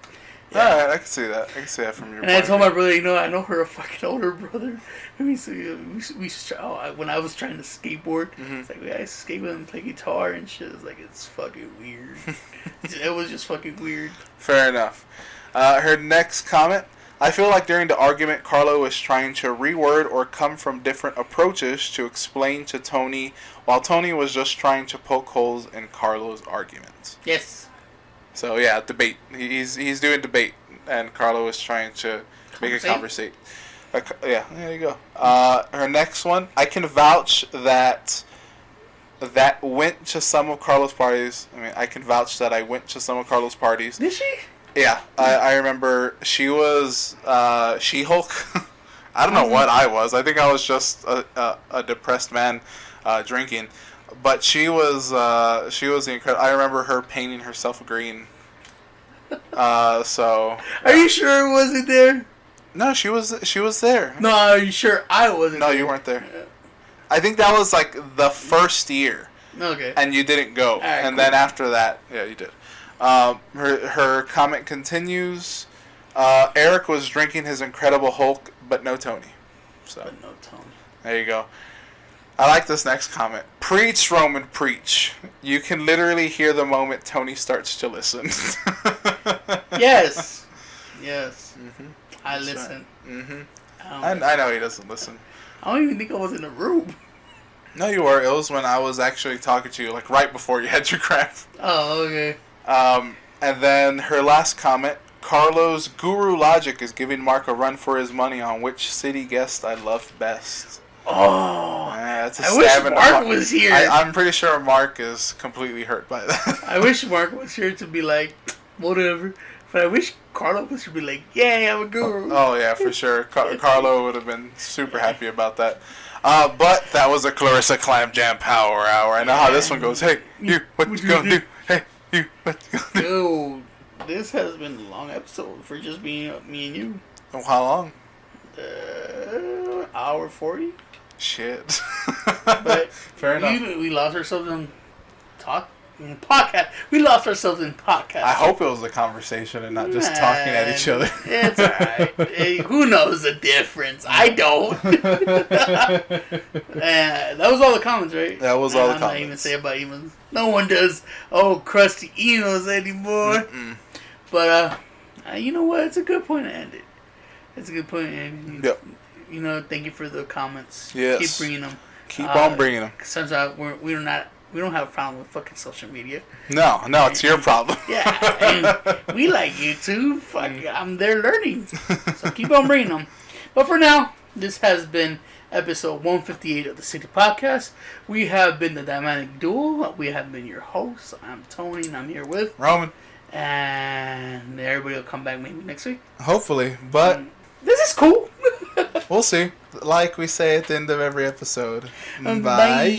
Alright, I can see that. I can see that from your. And I told my brother, I know her fucking older brother. When I was trying to skateboard, it's like I skate with him, play guitar and shit. It's like it's fucking weird. It was just fucking weird. Fair enough. Her next comment. I feel like during the argument, Carlo was trying to reword or come from different approaches to explain to Tony, while Tony was just trying to poke holes in Carlo's arguments. Yes. So yeah, debate. He's doing debate, and Carlo is trying to make a conversation. Yeah, there you go. Her next one. I can vouch that went to some of Carlo's parties. I can vouch that I went to some of Carlo's parties. Did she? Yeah, I remember she was She-Hulk. I don't know what I was. I think I was just a depressed man drinking. But she was incredible. I remember her painting herself green. So. Are you sure it wasn't there? No, she was there. No, are you sure I wasn't? No, you weren't there. I think that was like the first year. Okay. And you didn't go. Right, and then after that, yeah, you did. Her comment continues. Eric was drinking his Incredible Hulk, but no Tony. So. But no Tony. There you go. I like this next comment. Preach, Roman, preach. You can literally hear the moment Tony starts to listen. Yes. I listen. Right. I know he doesn't listen. I don't even think I was in the room. No, you were. It was when I was actually talking to you, like right before you had your crap. Oh, okay. And then her last comment. Carlo's guru logic is giving Mark a run for his money on which city guest I love best. Oh, that's I wish Mark was here. I'm pretty sure Mark is completely hurt by that. I wish Mark was here to be like, whatever. But I wish Carlo was here to be like, yay, I'm a guru. Oh, yeah, for sure. Carlo would have been super happy about that. But that was a Clarissa Clam Jam Power Hour. I know how this one goes. Hey, you, what you gonna do? Hey, you, what you gonna do? Dude, this has been a long episode for just being me and you. Oh, how long? Hour 40. Shit. But fair enough. We lost ourselves in podcast. We lost ourselves in podcast. I hope it was a conversation and not just talking at each other. It's alright. Hey, who knows the difference? I don't. That was all the comments, right? That was all the comments. I'm not even saying about emails. No one does crusty emails anymore. But you know what? It's a good point to end it. It's a good point to end it. Yep. Thank you for the comments. Yes. Keep bringing them. Keep on bringing them. Sometimes we don't have a problem with fucking social media. No, it's your problem. Yeah, and we like YouTube. Fuck, I'm there learning. So keep on bringing them. But for now, this has been episode 158 of the City Podcast. We have been the Dynamic Duo. We have been your hosts. I'm Tony, and I'm here with Roman. And everybody will come back maybe next week. Hopefully, but this is cool. We'll see. Like we say at the end of every episode. Bye.